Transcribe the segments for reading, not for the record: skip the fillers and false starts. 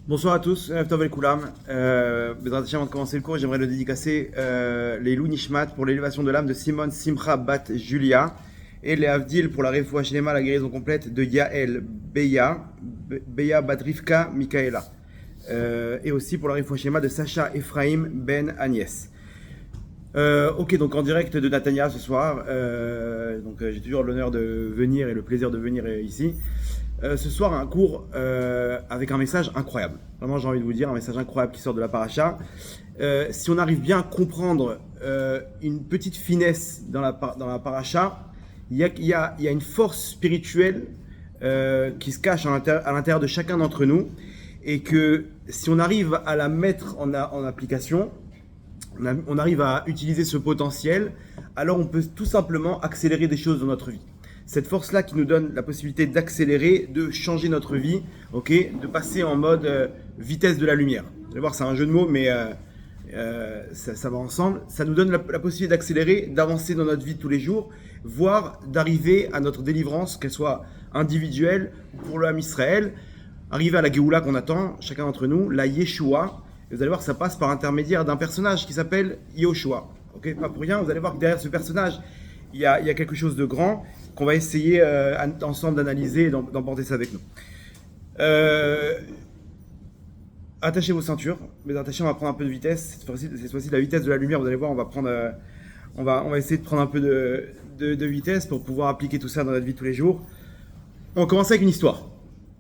Bonsoir à tous, Tov El Koulam. Bezrat Hashem, avant de commencer le cours, j'aimerais le dédicacer les Lou Nishmat pour l'élévation de l'âme de Simone Simcha Bat Julia et les Avdil pour la Refoua Shlema, la guérison complète de Yael Beya Bat Rivka Mikaela. Et aussi pour la Refoua Shlema de Sacha Ephraim Ben Agnès. Ok, donc en direct de Natania ce soir. J'ai toujours l'honneur de venir et le plaisir de venir ici. Ce soir, un cours avec un message incroyable. Vraiment, j'ai envie de vous dire, un message incroyable qui sort de la paracha. Si on arrive bien à comprendre une petite finesse dans la paracha, il y a une force spirituelle qui se cache à l'intérieur de chacun d'entre nous. Et que si on arrive à la mettre en application, on arrive à utiliser ce potentiel, alors on peut tout simplement accélérer des choses dans notre vie. Cette force-là qui nous donne la possibilité d'accélérer, de changer notre vie, de passer en mode vitesse de la lumière. Vous allez voir, c'est un jeu de mots, mais ça va ensemble. Ça nous donne la possibilité d'accélérer, d'avancer dans notre vie de tous les jours, voire d'arriver à notre délivrance, qu'elle soit individuelle ou pour le Ham Israël, arriver à la Géoula qu'on attend, chacun d'entre nous, la Yeshua. Et vous allez voir que ça passe par l'intermédiaire d'un personnage qui s'appelle Yoshua. Pas pour rien, vous allez voir que derrière ce personnage, il y a quelque chose de grand qu'on va essayer ensemble d'analyser et d'emporter ça avec nous. Attachez vos ceintures, mais attachez, on va prendre un peu de vitesse. Cette fois-ci, la vitesse de la lumière, vous allez voir, on va essayer de prendre un peu de vitesse pour pouvoir appliquer tout ça dans notre vie de tous les jours. On commence avec une histoire.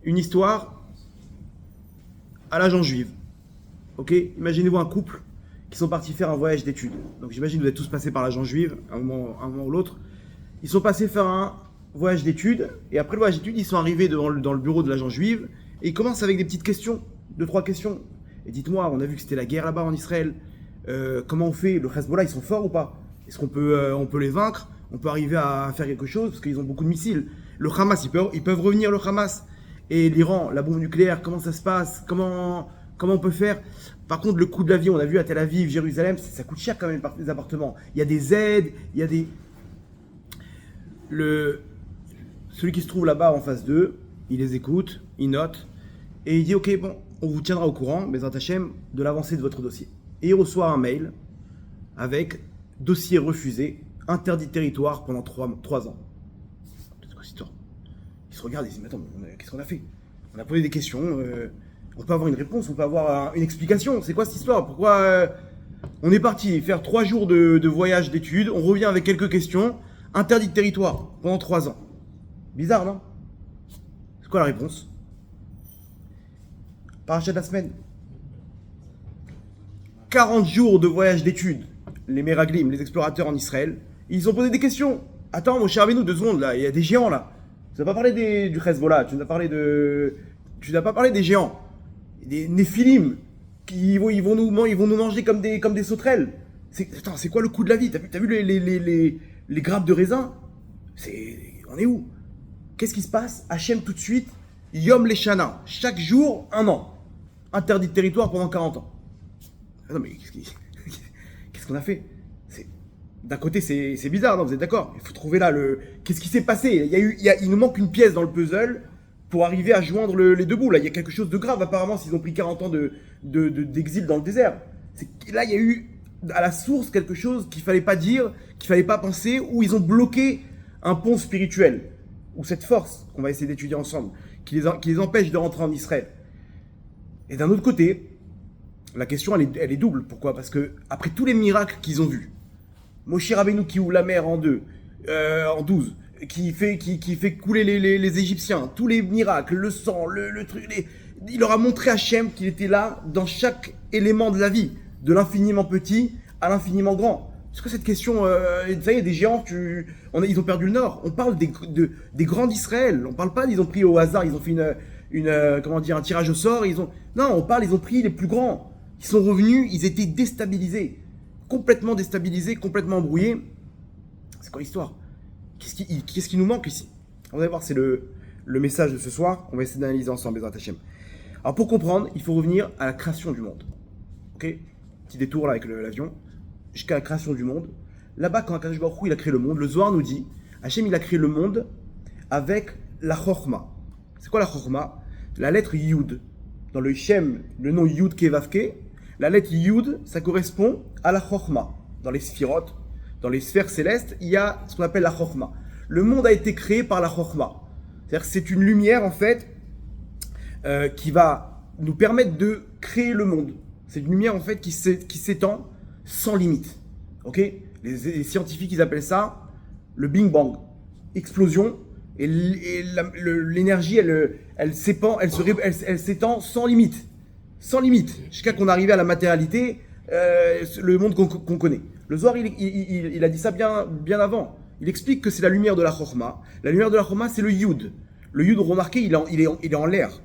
Une histoire à la Jean juive. Imaginez-vous un couple qui sont partis faire un voyage d'études. Donc j'imagine que vous êtes tous passés par la Jean juive, un moment ou l'autre. Ils sont passés faire un voyage d'études, et après le voyage d'études, ils sont arrivés dans le bureau de l'agent juive, et ils commencent avec des petites questions, 2-3 questions. Et dites-moi, on a vu que c'était la guerre là-bas en Israël, comment on fait? Le Hezbollah, ils sont forts ou pas? Est-ce qu'on peut les vaincre? On peut arriver à faire quelque chose, parce qu'ils ont beaucoup de missiles. Le Hamas, ils peuvent revenir, le Hamas. Et l'Iran, la bombe nucléaire, comment ça se passe? Comment on peut faire? Par contre, le coût de l'avion, on a vu à Tel Aviv, Jérusalem, ça coûte cher quand même les appartements. Il y a des aides, il y a des... Celui qui se trouve là-bas en face d'eux, il les écoute, il note, et il dit ok, bon, on vous tiendra au courant, Bezrat Hashem, de l'avancée de votre dossier. Et il reçoit un mail avec dossier refusé, interdit de territoire pendant 3 ans. C'est quoi cette histoire? Ils se regardent et ils disent mais attends, qu'est-ce qu'on a fait? On a posé des questions, on peut avoir une réponse, on peut avoir une explication. C'est quoi cette histoire? Pourquoi on est parti faire 3 jours de voyage d'études, on revient avec quelques questions. Interdit de territoire pendant 3 ans. Bizarre, non? C'est quoi la réponse? Paracha de la semaine. 40 jours de voyage d'études. Les Meraglim, les explorateurs en Israël, ils ont posé des questions. Attends, mon cher Avenu, 2 secondes, là, il y a des géants, là. Tu n'as pas parlé du Hezbollah, tu n'as pas parlé des géants. Des Néphilim, qui ils vont nous manger comme des sauterelles. Attends, c'est quoi le coût de la vie? T'as vu les grappes de raisin? On est où? Qu'est-ce qui se passe? Hachem tout de suite, Yom Leshana, chaque jour, 1 an. Interdit de territoire pendant 40 ans. Non mais qu'est-ce qu'on a fait? D'un côté c'est bizarre, non, vous êtes d'accord? Il faut trouver là qu'est-ce qui s'est passé? Il nous manque une pièce dans le puzzle pour arriver à joindre les deux bouts. Là, il y a quelque chose de grave apparemment s'ils ont pris 40 ans d'exil dans le désert. Là, il y a eu à la source quelque chose qu'il fallait pas dire, qu'il fallait pas penser, où ils ont bloqué un pont spirituel, ou cette force qu'on va essayer d'étudier ensemble, qui les empêche de rentrer en Israël. Et d'un autre côté, la question elle est double. Pourquoi? Parce que après tous les miracles qu'ils ont vus, Moshe Rabbeinu qui ouvre la mer en 12, qui fait couler les Égyptiens, tous les miracles, le sang, le truc, il leur a montré Hachem qu'il était là dans chaque élément de la vie, de l'infiniment petit à l'infiniment grand. Est-ce que cette question, ça y est, des géants, ils ont perdu le nord. On parle des grands d'Israël. On parle pas, ils ont pris au hasard, ils ont fait un tirage au sort. Non, ils ont pris les plus grands. Ils sont revenus, ils étaient déstabilisés, complètement embrouillés. C'est quoi l'histoire? Qu'est-ce qui nous manque ici? On va voir, c'est le message de ce soir. On va essayer d'analyser ensemble, Bezrat Hashem. Alors pour comprendre, il faut revenir à la création du monde. Petit détour là avec l'avion. Jusqu'à la création du monde. Là-bas, quand Akadosh Baruch Hu, il a créé le monde, le Zohar nous dit, Hachem, il a créé le monde avec la Chorma. C'est quoi la Chorma? La lettre Yud. dans le Shem, le nom Yud Kevavke, la lettre Yud, ça correspond à la Chochma. Dans les sphirotes, dans les sphères célestes, il y a ce qu'on appelle la Chochma. Le monde a été créé par la Chochma. C'est-à-dire que c'est une lumière, en fait, qui va nous permettre de créer le monde. C'est une lumière, en fait, qui s'étend sans limite. Ok ? Les scientifiques, ils appellent ça le Big Bang. Explosion. Et l'énergie, elle s'étend sans limite. Sans limite. Jusqu'à qu'on arrive à la matérialité, le monde qu'on connaît. Le Zohar, il a dit ça bien avant. Il explique que c'est la lumière de la Chochma. La lumière de la Chochma, c'est le Yud. Le Yud, remarquez, il est en l'air.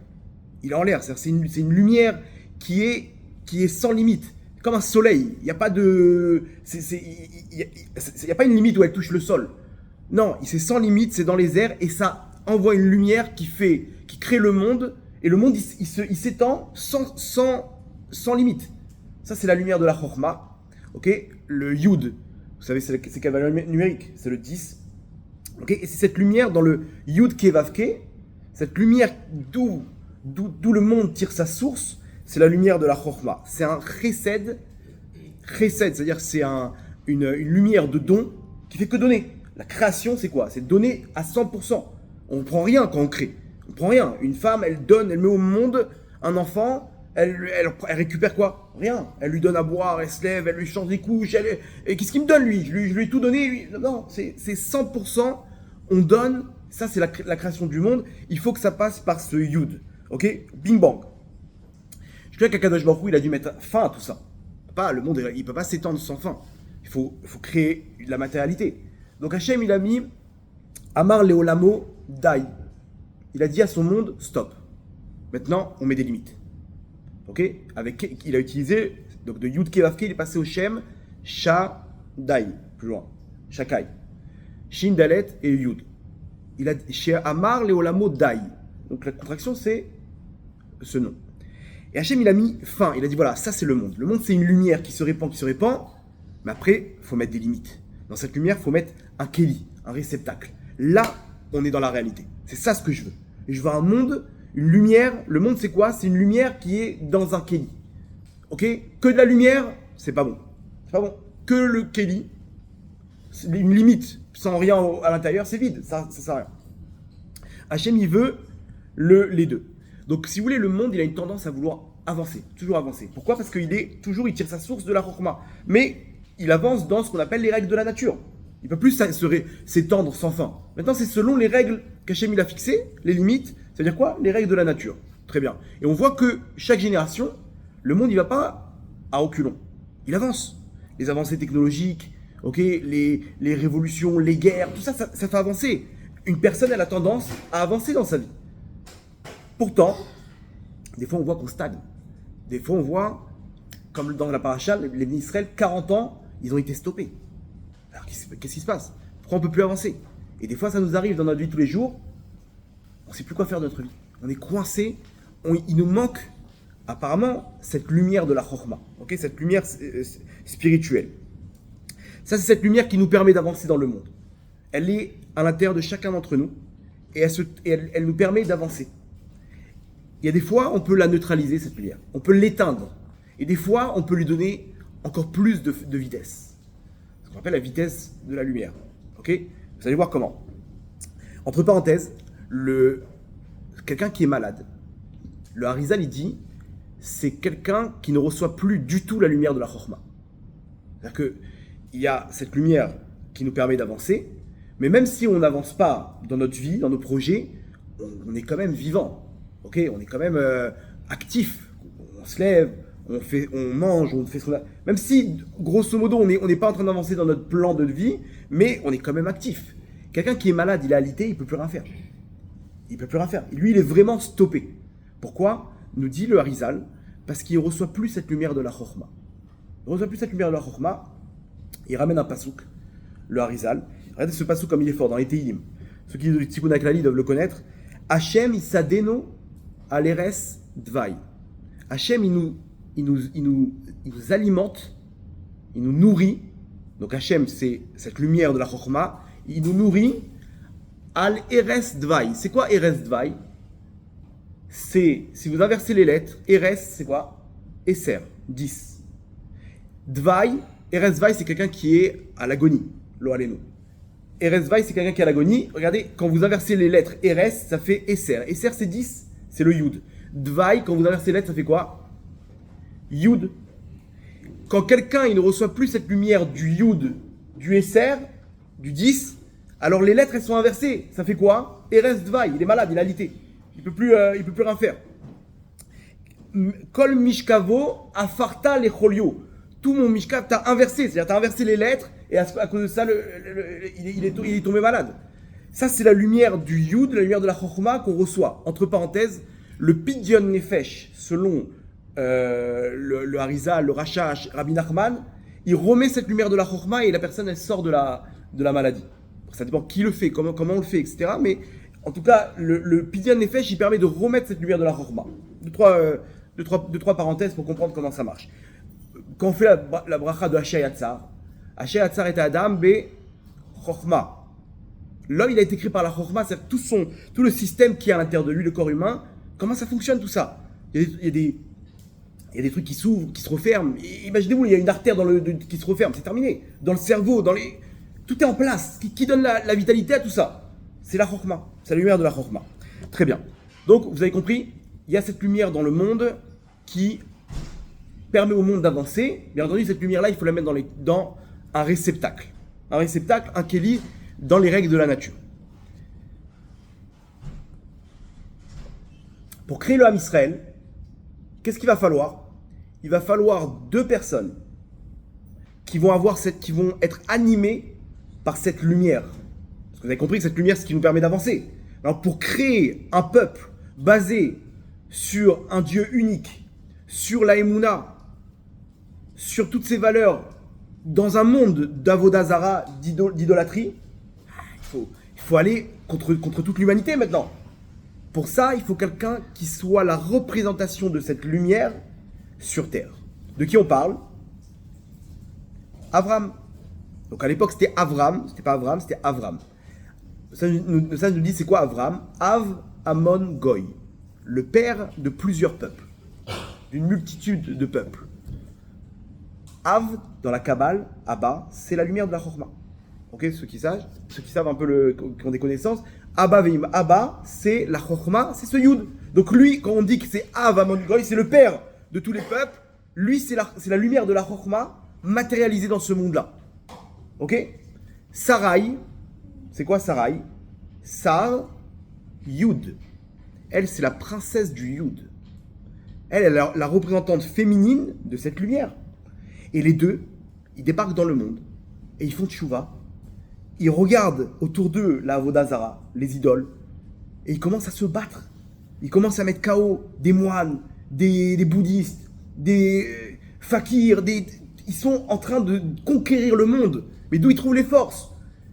Il est en l'air. C'est une lumière qui est sans limite. Comme un soleil. Il n'y a pas de... Il n'y a pas une limite où elle touche le sol. Non, c'est sans limite, c'est dans les airs. Et ça envoie une lumière qui crée le monde. Et le monde, il s'étend sans limite. Ça, c'est la lumière de la Chochma. Ok, le Yud, vous savez, c'est quelle valeur numérique? C'est le 10. Ok, et c'est cette lumière dans le Yud Kevavke, cette lumière d'où le monde tire sa source, c'est la lumière de la Chochma. C'est un chesed, c'est-à-dire c'est une lumière de don qui fait que donner. La création, c'est quoi? C'est donner à 100%. On ne prend rien quand on crée. On ne prend rien. Une femme, elle donne, elle met au monde un enfant. Elle récupère quoi? Rien. Elle lui donne à boire, elle se lève, elle lui change les couches. Et qu'est-ce qu'il me donne, lui? Je lui ai tout donné, lui. Non, c'est 100%. On donne. Ça, c'est la création du monde. Il faut que ça passe par ce Yud. Ok? Bing bang. Je crois qu'Akadosh Baruch Hu, il a dû mettre fin à tout ça. Le monde, il ne peut pas s'étendre sans fin. Il faut créer de la matérialité. Donc Hachem, il a mis Amar Leolamo Dai. Il a dit à son monde, stop. Maintenant, on met des limites. Ok, il a utilisé, donc de Yud Kevavke, il est passé au Shem, Sha, Dai, plus loin, Shakai, Shin, Dalet et Yud. Il a chez Amar Leolamo Dai. Donc la contraction, c'est ce nom. Et Hachem, il a mis fin, il a dit voilà, ça c'est le monde. Le monde, c'est une lumière qui se répand, mais après, il faut mettre des limites. Dans cette lumière, il faut mettre un keli, un réceptacle. Là, on est dans la réalité. C'est ça ce que je veux. Et je veux un monde. Une lumière, le monde c'est quoi? C'est une lumière qui est dans un Kéli. Ok? Que de la lumière, c'est pas bon. C'est pas bon. Que le Kéli, une limite, sans rien à l'intérieur, c'est vide. Ça sert à rien. Hachem, il veut les deux. Donc, si vous voulez, le monde, il a une tendance à vouloir avancer. Toujours avancer. Pourquoi? Parce qu'il il tire sa source de la Chokhmah. Mais il avance dans ce qu'on appelle les règles de la nature. Il ne peut plus s'étendre sans fin. Maintenant, c'est selon les règles qu'Hachem il a fixées, les limites. C'est-à-dire quoi? Les règles de la nature. Très bien. Et on voit que chaque génération, le monde, il ne va pas à reculons. Il avance. Les avancées technologiques, les révolutions, les guerres, tout ça, ça fait avancer. Une personne, elle a tendance à avancer dans sa vie. Pourtant, des fois, on voit qu'on stagne. Des fois, on voit, comme dans la paracha, les Israël, 40 ans, ils ont été stoppés. Alors, qu'est-ce qui se passe? Pourquoi on ne peut plus avancer? Et des fois, ça nous arrive dans notre vie tous les jours. On ne sait plus quoi faire de notre vie. On est coincé. Il nous manque, apparemment, cette lumière de la Chokhmah. Cette lumière spirituelle. Ça, c'est cette lumière qui nous permet d'avancer dans le monde. Elle est à l'intérieur de chacun d'entre nous. Et elle nous permet d'avancer. Il y a des fois, on peut la neutraliser, cette lumière. On peut l'éteindre. Et des fois, on peut lui donner encore plus de vitesse. Ce qu'on appelle la vitesse de la lumière. Vous allez voir comment. Entre parenthèses, quelqu'un qui est malade, le Harizal, il dit, c'est quelqu'un qui ne reçoit plus du tout la lumière de la Chokhmah. C'est-à-dire qu'il y a cette lumière qui nous permet d'avancer, mais même si on n'avance pas dans notre vie, dans nos projets, on est quand même vivant. On est quand même actif. On se lève, on mange, on fait ce qu'on a. Même si, grosso modo, on n'est pas en train d'avancer dans notre plan de vie, mais on est quand même actif. Quelqu'un qui est malade, il est alité, il ne peut plus rien faire. Il ne peut plus rien faire. Lui, il est vraiment stoppé. Pourquoi? Nous dit le Harizal, parce qu'il ne reçoit plus cette lumière de la Chokhmah. Il ne reçoit plus cette lumière de la Chokhmah. Il ramène un pasouk, le Harizal. Regardez ce pasouk comme il est fort dans les Tehillim. Ceux qui lisent le Tikkun HaKlali doivent le connaître. Hachem isadeno aleres dvai. Hachem, il nous alimente, il nous nourrit. Donc Hachem, c'est cette lumière de la Chokhmah. Il nous nourrit al eres dvai. C'est quoi eres dvai? c'est, si vous inversez les lettres, Eres, c'est quoi? Esser, 10. Dvaï, Eres Dvaï, c'est quelqu'un qui est à l'agonie, lo aleno. Eres Dvaï, c'est quelqu'un qui est à l'agonie. Regardez, quand vous inversez les lettres Eres, ça fait Esser. Esser, c'est 10, c'est le Yud. Dvaï, quand vous inversez les lettres, ça fait quoi? Yud. Quand quelqu'un il ne reçoit plus cette lumière du Yud, du Esser, du 10, alors les lettres elles sont inversées. Ça fait quoi? Eres Dvaï, il est malade, il a alité. Il peut plus rien faire. Kol Mishkavo Afarta Lecholio. Tout mon Mishkav t'as inversé, c'est-à-dire t'as inversé les lettres et à cause de ça il est tombé malade. Ça c'est la lumière du Yud, la lumière de la Chokhma qu'on reçoit. Entre parenthèses, le Pidyon Nefesh, selon le Harizal, le Rashash, Rabbi Nachman, il remet cette lumière de la Chokhma et la personne elle sort de la maladie. Ça dépend qui le fait, comment on le fait, etc. Mais en tout cas, le Pidyon Nefesh il permet de remettre cette lumière de la Chokhma. Deux, trois parenthèses pour comprendre comment ça marche. Quand on fait la bracha de Asher Yatzar est Adam be Chokhma. L'homme il a été créé par la Chokhma, c'est tout le système qui est à l'intérieur de lui, le corps humain. Comment ça fonctionne tout ça? Il y a des trucs qui s'ouvrent, qui se referment. Imaginez-vous, il y a une artère qui se referme, c'est terminé. Dans le cerveau, tout est en place. Qui donne la vitalité à tout ça? C'est la Chokhma, c'est la lumière de la Chokhma. Très bien. Donc, vous avez compris, il y a cette lumière dans le monde qui permet au monde d'avancer. Bien entendu, cette lumière-là, il faut la mettre dans un réceptacle. Un réceptacle, un kéli, dans les règles de la nature. Pour créer le Ham Israël, qu'est-ce qu'il va falloir? Il va falloir deux personnes qui vont être animées par cette lumière. Parce que vous avez compris que cette lumière, c'est ce qui nous permet d'avancer. Alors, pour créer un peuple basé sur un Dieu unique, sur la Emouna, sur toutes ces valeurs, dans un monde d'Avodazara, d'idolâtrie, il faut aller contre toute l'humanité maintenant. Pour ça, il faut quelqu'un qui soit la représentation de cette lumière sur terre. De qui on parle? Avram. Donc à l'époque, c'était Avram. C'était pas Avram, c'était Avram. Ça nous dit c'est quoi Avram? Av, Amon, Goy. Le père de plusieurs peuples. D'une multitude de peuples. Av, dans la Kabbale, Abba, c'est la lumière de la Chokhma. Ok, ceux qui savent un peu, qui ont des connaissances, Abba Veim, Abba, c'est la Chokhma, c'est ce Yud. Donc lui, quand on dit que c'est Av, Amon, Goy, c'est le père de tous les peuples, lui, c'est la lumière de la Chokhma matérialisée dans ce monde-là. Ok? Sarai, c'est quoi Sarai? Sar, Yud. Elle, c'est la princesse du Yud. Elle est la représentante féminine de cette lumière. Et les deux, ils débarquent dans le monde et ils font tchouva. Ils regardent autour d'eux la Avodazara, les idoles, et ils commencent à se battre. Ils commencent à mettre KO des moines, des bouddhistes, des fakirs. Ils sont en train de conquérir le monde. Mais d'où ils trouvent les forces?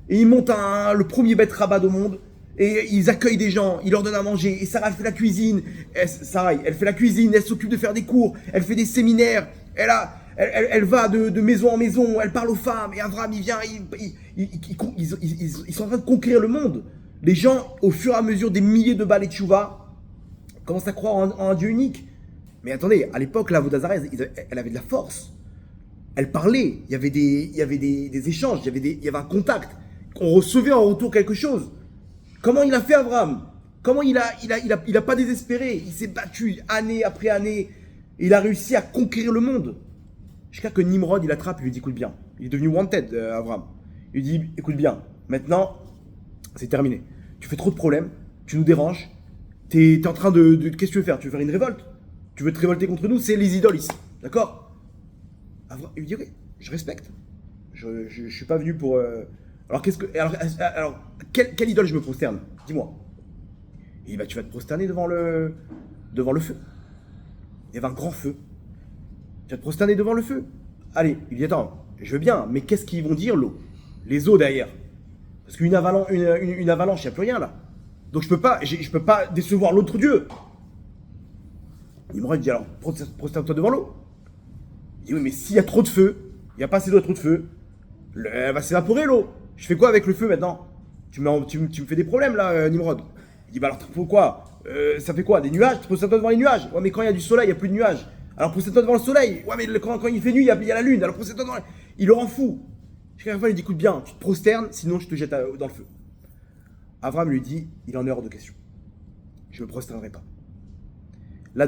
Et ils montent le premier bête rabat au monde. Et ils accueillent des gens, ils leur donnent à manger. Et Sarah, elle fait la cuisine. Sarah, elle fait la cuisine, elle s'occupe de faire des cours, elle fait des séminaires. Elle va de maison en maison, elle parle aux femmes. Et Avram, il vient, ils sont en train de conquérir le monde. Les gens, au fur et à mesure des milliers de balais de Tchouva, commencent à croire en un Dieu unique. Mais attendez, à l'époque, la Vodazara, elle avait de la force. Elle parlait, il y avait des échanges, il y avait un contact. On recevait en retour quelque chose. Comment il a fait Avram? Comment il a pas désespéré? Il s'est battu année après année. Et il a réussi à conquérir le monde. Jusqu'à que Nimrod, il attrape, il lui dit écoute bien. Il est devenu wanted, Avram. Il lui dit écoute bien, maintenant, c'est terminé. Tu fais trop de problèmes, tu nous déranges. T'es en train de qu'est-ce que tu veux faire? Tu veux faire une révolte? Tu veux te révolter contre nous? C'est les idoles ici. D'accord? Avram, il lui dit oui, je respecte. Je suis pas venu pour. Alors, quelle idole je me prosterne? Dis-moi. Il dit, bah, tu vas te prosterner devant le feu. Il y avait un grand feu. Tu vas te prosterner devant le feu. Allez, il dit, attends, je veux bien, mais qu'est-ce qu'ils vont dire, l'eau? Les eaux derrière. Parce qu'une avalanche, il n'y a plus rien là. Donc je peux pas décevoir l'autre Dieu. Il m'aurait dit, alors, prosterne-toi devant l'eau. Il dit, oui, mais s'il y a trop de feu, il n'y a pas assez d'eau, trop de feu, elle va s'évaporer l'eau. Je fais quoi avec le feu maintenant? Tu me fais des problèmes là, Nimrod. Il dit bah alors pourquoi Ça fait quoi? Des nuages? Prosterne-toi devant les nuages. Ouais, mais quand il y a du soleil, il n'y a plus de nuages. Alors prosterne-toi devant le soleil. Ouais, mais quand il fait nuit, il y a la lune. Alors prosterne-toi devant... Il le rend fou. Chaque fois, il dit, écoute bien, tu te prosternes, sinon je te jette dans le feu. Avram lui dit, il en est hors de question. Je ne me prosternerai pas. Là,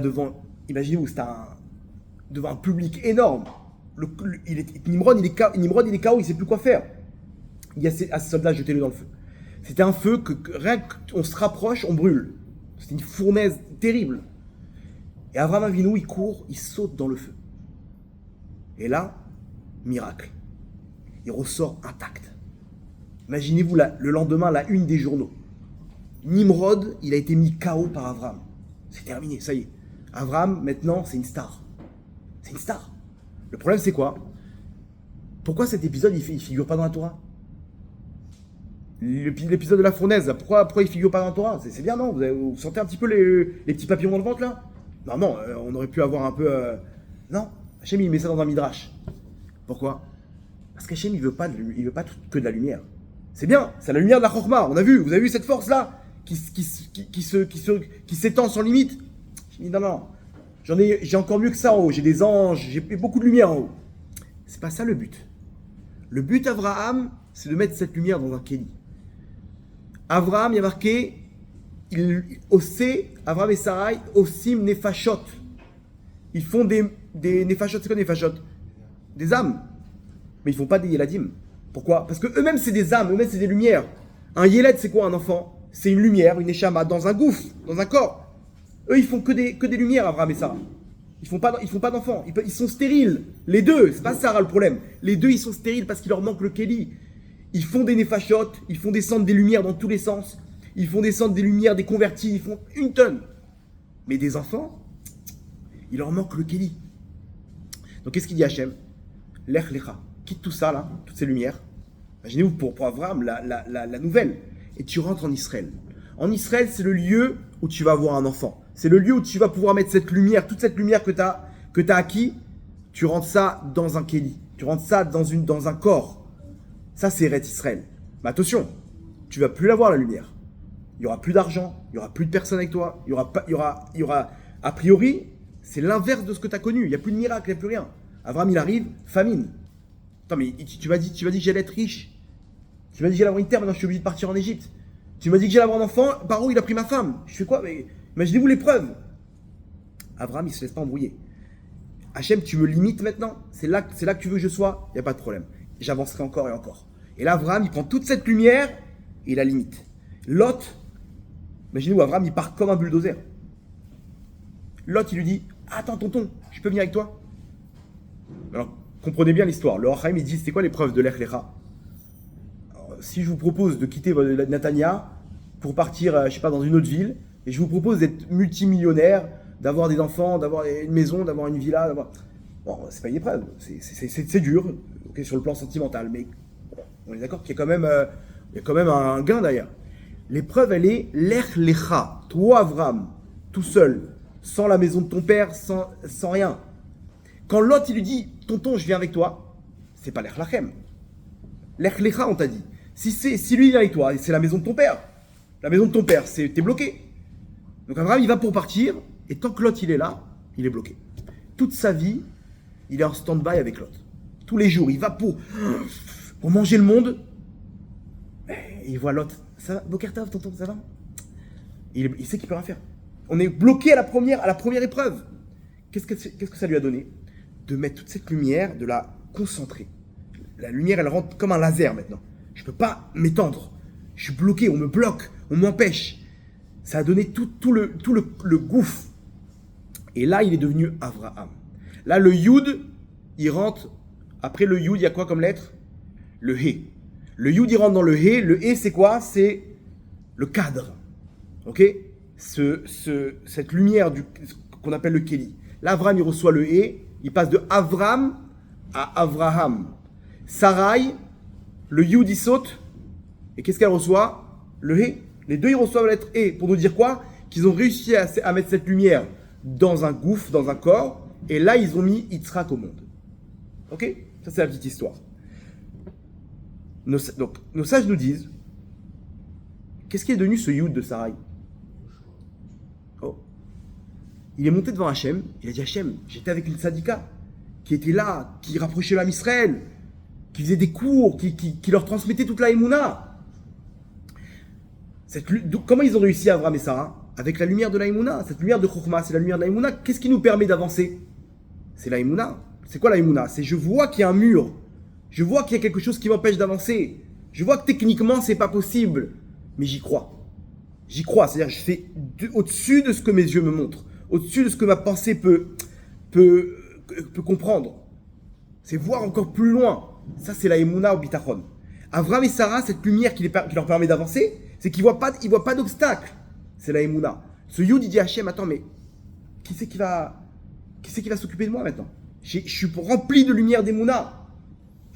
imaginez-vous, devant un public énorme. Nimrod, il est KO, il ne sait plus quoi faire. Il y a à ces soldats, jetez-le dans le feu. C'était un feu que rien qu'on se rapproche, on brûle. C'était une fournaise terrible. Et Avraham Avinu, il court, il saute dans le feu. Et là, miracle. Il ressort intact. Imaginez-vous le lendemain, la une des journaux. Nimrod, il a été mis KO par Avraham. C'est terminé, ça y est. Avraham, maintenant, c'est une star. C'est une star. Le problème, c'est quoi? Pourquoi cet épisode, il figure pas dans la Torah? L'épisode de la fournaise, pourquoi il figure pas dans la Torah? C'est bien, non? Vous sentez un petit peu les petits papillons dans le ventre, là? Non, on aurait pu avoir un peu... Non, Hachem, il met ça dans un midrash. Pourquoi? Parce qu'Hachem, il veut pas que de la lumière. C'est bien, c'est la lumière de la Chorma. Vous avez vu cette force-là qui s'étend sans limite? Je dis non. J'ai encore mieux que ça en haut. J'ai des anges, j'ai beaucoup de lumière en haut. C'est pas ça le but. Le but d'Avraham, c'est de mettre cette lumière dans un kéli. Avraham, il y a marqué, Avraham et Sarai, Osim Nefashot. Ils font des Nefashot. C'est quoi des Nefashot? Des âmes. Mais ils font pas des Yeladim. Pourquoi? Parce que eux-mêmes, c'est des âmes, eux-mêmes, c'est des lumières. Un Yeled, c'est quoi un enfant? C'est une lumière, une Neshama, dans un gouffre, dans un corps. Eux, ils font que des lumières, Avraham et Sarah. Ils font pas d'enfants. Ils sont stériles. Les deux, c'est pas Sarah le problème. Les deux, ils sont stériles parce qu'il leur manque le Kéli. Ils font des Nefashot, ils font descendre des lumières dans tous les sens. Ils font descendre des lumières, des convertis, ils font une tonne. Mais des enfants, il leur manque le Kéli. Donc qu'est-ce qu'il dit Hachem? Lech lecha. Quitte tout ça, là, toutes ces lumières. Imaginez-vous pour Avraham la nouvelle. Et tu rentres en Israël. En Israël, c'est le lieu où tu vas avoir un enfant. C'est le lieu où tu vas pouvoir mettre cette lumière, toute cette lumière que tu as acquis. Tu rentres ça dans un kéli. Tu rentres ça dans un corps. Ça, c'est Eretz Israël. Mais attention, tu vas plus l'avoir la lumière. Il y aura plus d'argent, il y aura plus de personnes avec toi. Il y aura a priori, c'est l'inverse de ce que tu as connu. Il n'y a plus de miracle, il n'y a plus rien. Avraham, il arrive, famine. Attends, mais tu m'as dit que j'allais être riche. Tu m'as dit que j'allais avoir une terre, maintenant je suis obligé de partir en Égypte. Tu m'as dit que j'allais avoir un enfant, Paro, il a pris ma femme. Je fais quoi? Mais imaginez-vous l'épreuve. Avraham, il ne se laisse pas embrouiller. Hachem, tu me limites maintenant? C'est là que tu veux que je sois? Il n'y a pas de problème. J'avancerai encore et encore. Et là, Avraham, il prend toute cette lumière et il la limite. Lot, imaginez-vous, Avraham, il part comme un bulldozer. Lot, il lui dit, attends, tonton, je peux venir avec toi? Alors, comprenez bien l'histoire. Le Hachaim, il dit, c'était quoi l'épreuve de Lech Lecha? Si je vous propose de quitter Natania pour partir, je sais pas, dans une autre ville, et je vous propose d'être multimillionnaire, d'avoir des enfants, d'avoir une maison, d'avoir une villa, bon, c'est pas une épreuve, c'est dur, okay, sur le plan sentimental, mais bon, on est d'accord qu'il y a quand même un gain derrière. L'épreuve, elle est Lech Lecha, toi Avram, tout seul, sans la maison de ton père, sans rien. Quand l'autre, il lui dit, tonton, je viens avec toi, c'est pas Lech Lachem. Lech Lecha, on t'a dit. Si lui vient avec toi, c'est la maison de ton père. La maison de ton père, t'es bloqué. Donc Abraham, il va pour partir, et tant que Lot, il est là, il est bloqué. Toute sa vie, il est en stand-by avec Lot. Tous les jours, il va pour manger le monde. Et il voit Lot. Ça va, Bokertov, tonton, ça va? Il sait qu'il peut rien faire. On est bloqué à la première épreuve. Qu'est-ce que ça lui a donné? De mettre toute cette lumière, de la concentrer. La lumière, elle rentre comme un laser maintenant. Je ne peux pas m'étendre. Je suis bloqué, on me bloque, on m'empêche. Ça a donné tout le gouffre. Et là, il est devenu Avraham. Là, le Yud, il rentre. Après le Yud, il y a quoi comme lettre? Le He. Le Yud, il rentre dans le He. Le He, c'est quoi? C'est le cadre. Ok? Cette lumière qu'on appelle le Kéli. Là, Avraham, il reçoit le He. Il passe de Avram à Avraham. Sarai, le Yud, il saute. Et qu'est-ce qu'elle reçoit? Le He. Les deux, ils reçoivent la lettre E. Pour nous dire quoi? Qu'ils ont réussi à mettre cette lumière dans un gouffre, dans un corps. Et là, ils ont mis Yitzhak au monde. Ok? Ça, c'est la petite histoire. Donc, nos sages nous disent, qu'est-ce qui est devenu ce Yud de Sarai? il est monté devant Hachem, il a dit Hachem, j'étais avec une tzadika qui était là, qui rapprochait l'âme Israël, qui faisait des cours, qui leur transmettait toute la Emouna. Comment ils ont réussi, Abraham et Sarah? Avec la lumière de la Emouna, cette lumière de Chokhmah, c'est la lumière de la Emouna. Qu'est-ce qui nous permet d'avancer? C'est la Emouna. C'est quoi la Emouna? C'est je vois qu'il y a un mur, je vois qu'il y a quelque chose qui m'empêche d'avancer, je vois que techniquement c'est pas possible, mais j'y crois. J'y crois, c'est-à-dire je fais au-dessus de ce que mes yeux me montrent, au-dessus de ce que ma pensée peut comprendre. C'est voir encore plus loin. Ça, c'est la Emouna au Bitachon. Avraham et Sarah, cette lumière qui leur permet d'avancer, c'est qu'ils ne voient pas d'obstacle. C'est la Emouna. Ce Yud, il dit à Hachem, attends, mais qui c'est qui va s'occuper de moi maintenant? Je suis rempli de lumière d'Emouna.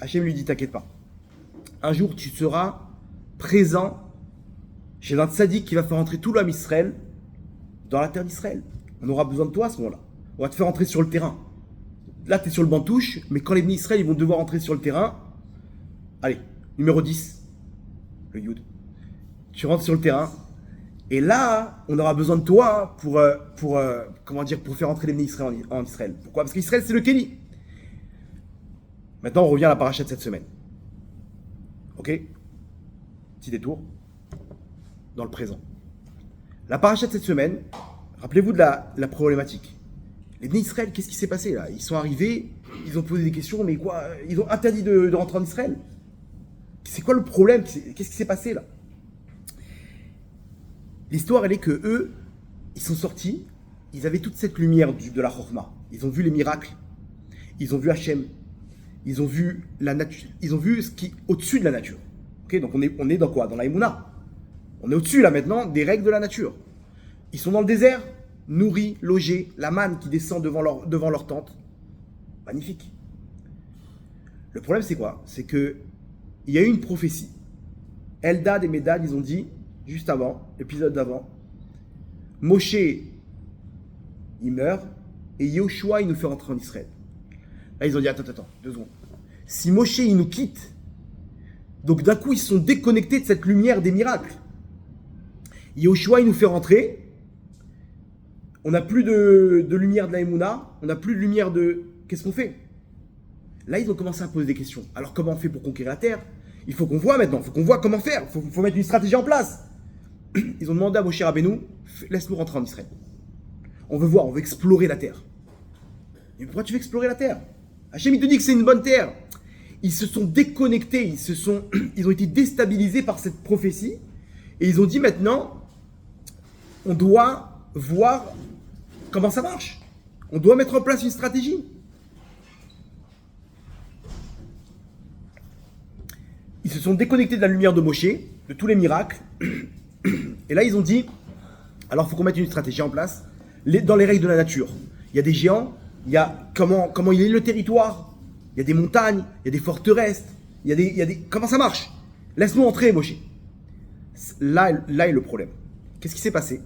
Hachem lui dit, t'inquiète pas. Un jour, tu seras présent chez un tzaddik qui va faire entrer tout l'homme Israël dans la terre d'Israël. On aura besoin de toi à ce moment-là. On va te faire entrer sur le terrain. Là, tu es sur le banc de touche, mais quand les bénis Israël ils vont devoir entrer sur le terrain, allez, numéro 10, le Yud. Tu rentres sur le terrain, et là, on aura besoin de toi pour faire entrer les bénis Israël en Israël. Pourquoi? Parce qu'Israël, c'est le Kéli. Maintenant, on revient à la paracha de cette semaine. Ok? Petit détour. Dans le présent. La paracha de cette semaine, rappelez-vous de la problématique. Les bénis Israël, qu'est-ce qui s'est passé là? Ils sont arrivés, ils ont posé des questions, mais quoi? Ils ont interdit de rentrer en Israël. C'est quoi le problème? Qu'est-ce qui s'est passé là? L'histoire, elle est que eux, ils sont sortis, ils avaient toute cette lumière de la Chokhmah. Ils ont vu les miracles, ils ont vu Hachem, ils ont vu la nature, ils ont vu ce qui est au-dessus de la nature. Okay, donc on est dans quoi? Dans la Emouna. On est au-dessus là maintenant des règles de la nature. Ils sont dans le désert, nourris, logés, la manne qui descend devant leur tente. Magnifique. Le problème c'est quoi? C'est que il y a eu une prophétie. Eldad et Medad, ils ont dit, juste avant, l'épisode d'avant, Moshe, il meurt, et Yoshua, il nous fait rentrer en Israël. Là, ils ont dit, attends, 2 secondes. Si Moshe, il nous quitte, donc d'un coup, ils se sont déconnectés de cette lumière des miracles. Yoshua, il nous fait rentrer, on n'a plus de lumière de la Emouna, on n'a plus de lumière de... Qu'est-ce qu'on fait? Là, ils ont commencé à poser des questions. Alors, comment on fait pour conquérir la terre? Il faut qu'on voit maintenant, il faut qu'on voit comment faire, il faut mettre une stratégie en place. Ils ont demandé à Moshe Rabbeinu, laisse-nous rentrer en Israël. On veut voir, on veut explorer la terre. Mais pourquoi tu veux explorer la terre? Hachem, il te dit que c'est une bonne terre. Ils se sont déconnectés, ils ont été déstabilisés par cette prophétie. Et ils ont dit maintenant, on doit voir comment ça marche. On doit mettre en place une stratégie. Ils se sont déconnectés de la lumière de Moshe, de tous les miracles. Et là, ils ont dit, alors il faut qu'on mette une stratégie en place, dans les règles de la nature. Il y a des géants, il y a comment il est le territoire, il y a des montagnes, il y a des forteresses, il y a des comment ça marche? Laisse-nous entrer, Moshe. Là est le problème. Qu'est-ce qui s'est passé?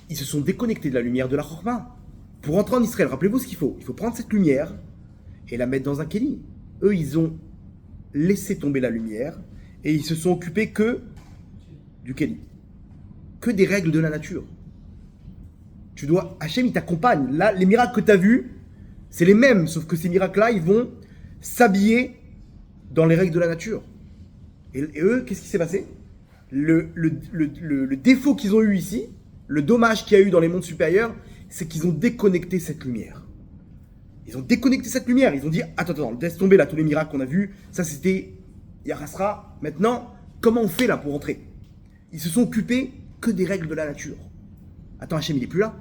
Ils se sont déconnectés de la lumière de la Chokhmah. Pour entrer en Israël, rappelez-vous ce qu'il faut. Il faut prendre cette lumière et la mettre dans un kéli. Eux, ils ont laissé tomber la lumière et ils se sont occupés que du kéli. Que des règles de la nature. Hachem, il t'accompagne. Là, les miracles que tu as vus, c'est les mêmes, sauf que ces miracles-là, ils vont s'habiller dans les règles de la nature. Et eux, qu'est-ce qui s'est passé? Le défaut qu'ils ont eu ici, le dommage qu'il y a eu dans les mondes supérieurs, c'est qu'ils ont déconnecté cette lumière. Ils ont déconnecté cette lumière. Ils ont dit, attends, laisse tomber là tous les miracles qu'on a vus. Ça, c'était Yarasra. Maintenant, comment on fait là pour entrer? Ils se sont occupés que des règles de la nature. Attends, Hachem, il est plus là.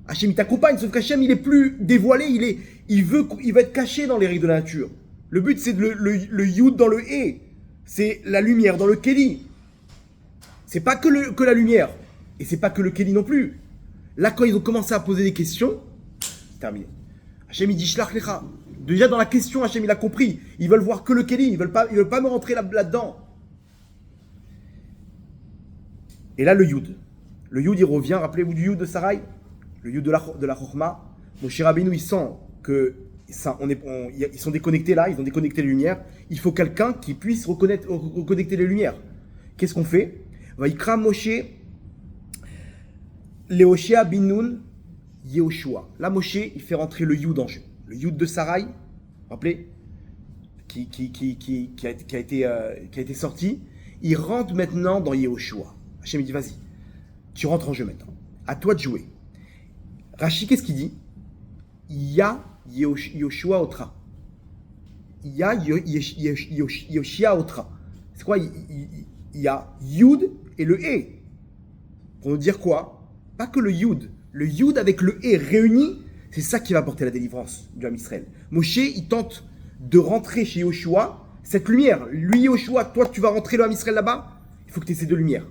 Hachem, il t'accompagne, sauf qu'Hachem, il est plus dévoilé. Il va être caché dans les règles de la nature. Le but, c'est le Yud dans le He. C'est la lumière dans le Kéli. C'est pas que la lumière. Et c'est pas que le Kéli non plus. Là, quand ils ont commencé à poser des questions, c'est terminé. Hachem, il dit Shlach Lecha. Déjà dans la question, Hachem, il a compris. Ils veulent voir que le Kéli. Ils veulent pas me rentrer là-dedans. Et là, le Yud. Le Yud, il revient. Rappelez-vous du Yud de Sarai. Le Yud de la Chokhmah. Moshe Rabbeinu, il sent que ils sont déconnectés là. Ils ont déconnecté les lumières. Il faut quelqu'un qui puisse reconnecter les lumières. Qu'est-ce qu'on fait? Vaikra Moshe Leoshea bin Nun Yehoshua. Là, Moshe, il fait rentrer le Yud en jeu. Le Yud de Sarai, vous vous rappelez, qui a été sorti. Il rentre maintenant dans Yehoshua. Hachem, il dit, vas-y, tu rentres en jeu maintenant. À toi de jouer. Rashi, qu'est-ce qu'il dit? Il y a Yehoshua Otra. Il y a Yoshia Otra. C'est quoi? Il y a Yud et le E. Pour nous dire quoi? Pas que le Yud. Le Yud avec le E réuni, c'est ça qui va apporter la délivrance du Ham Israël. Moshe, il tente de rentrer chez Yoshua, cette lumière. Lui, Yoshua, toi, tu vas rentrer le Ham Israël là-bas, il faut que tu aies ces deux lumières.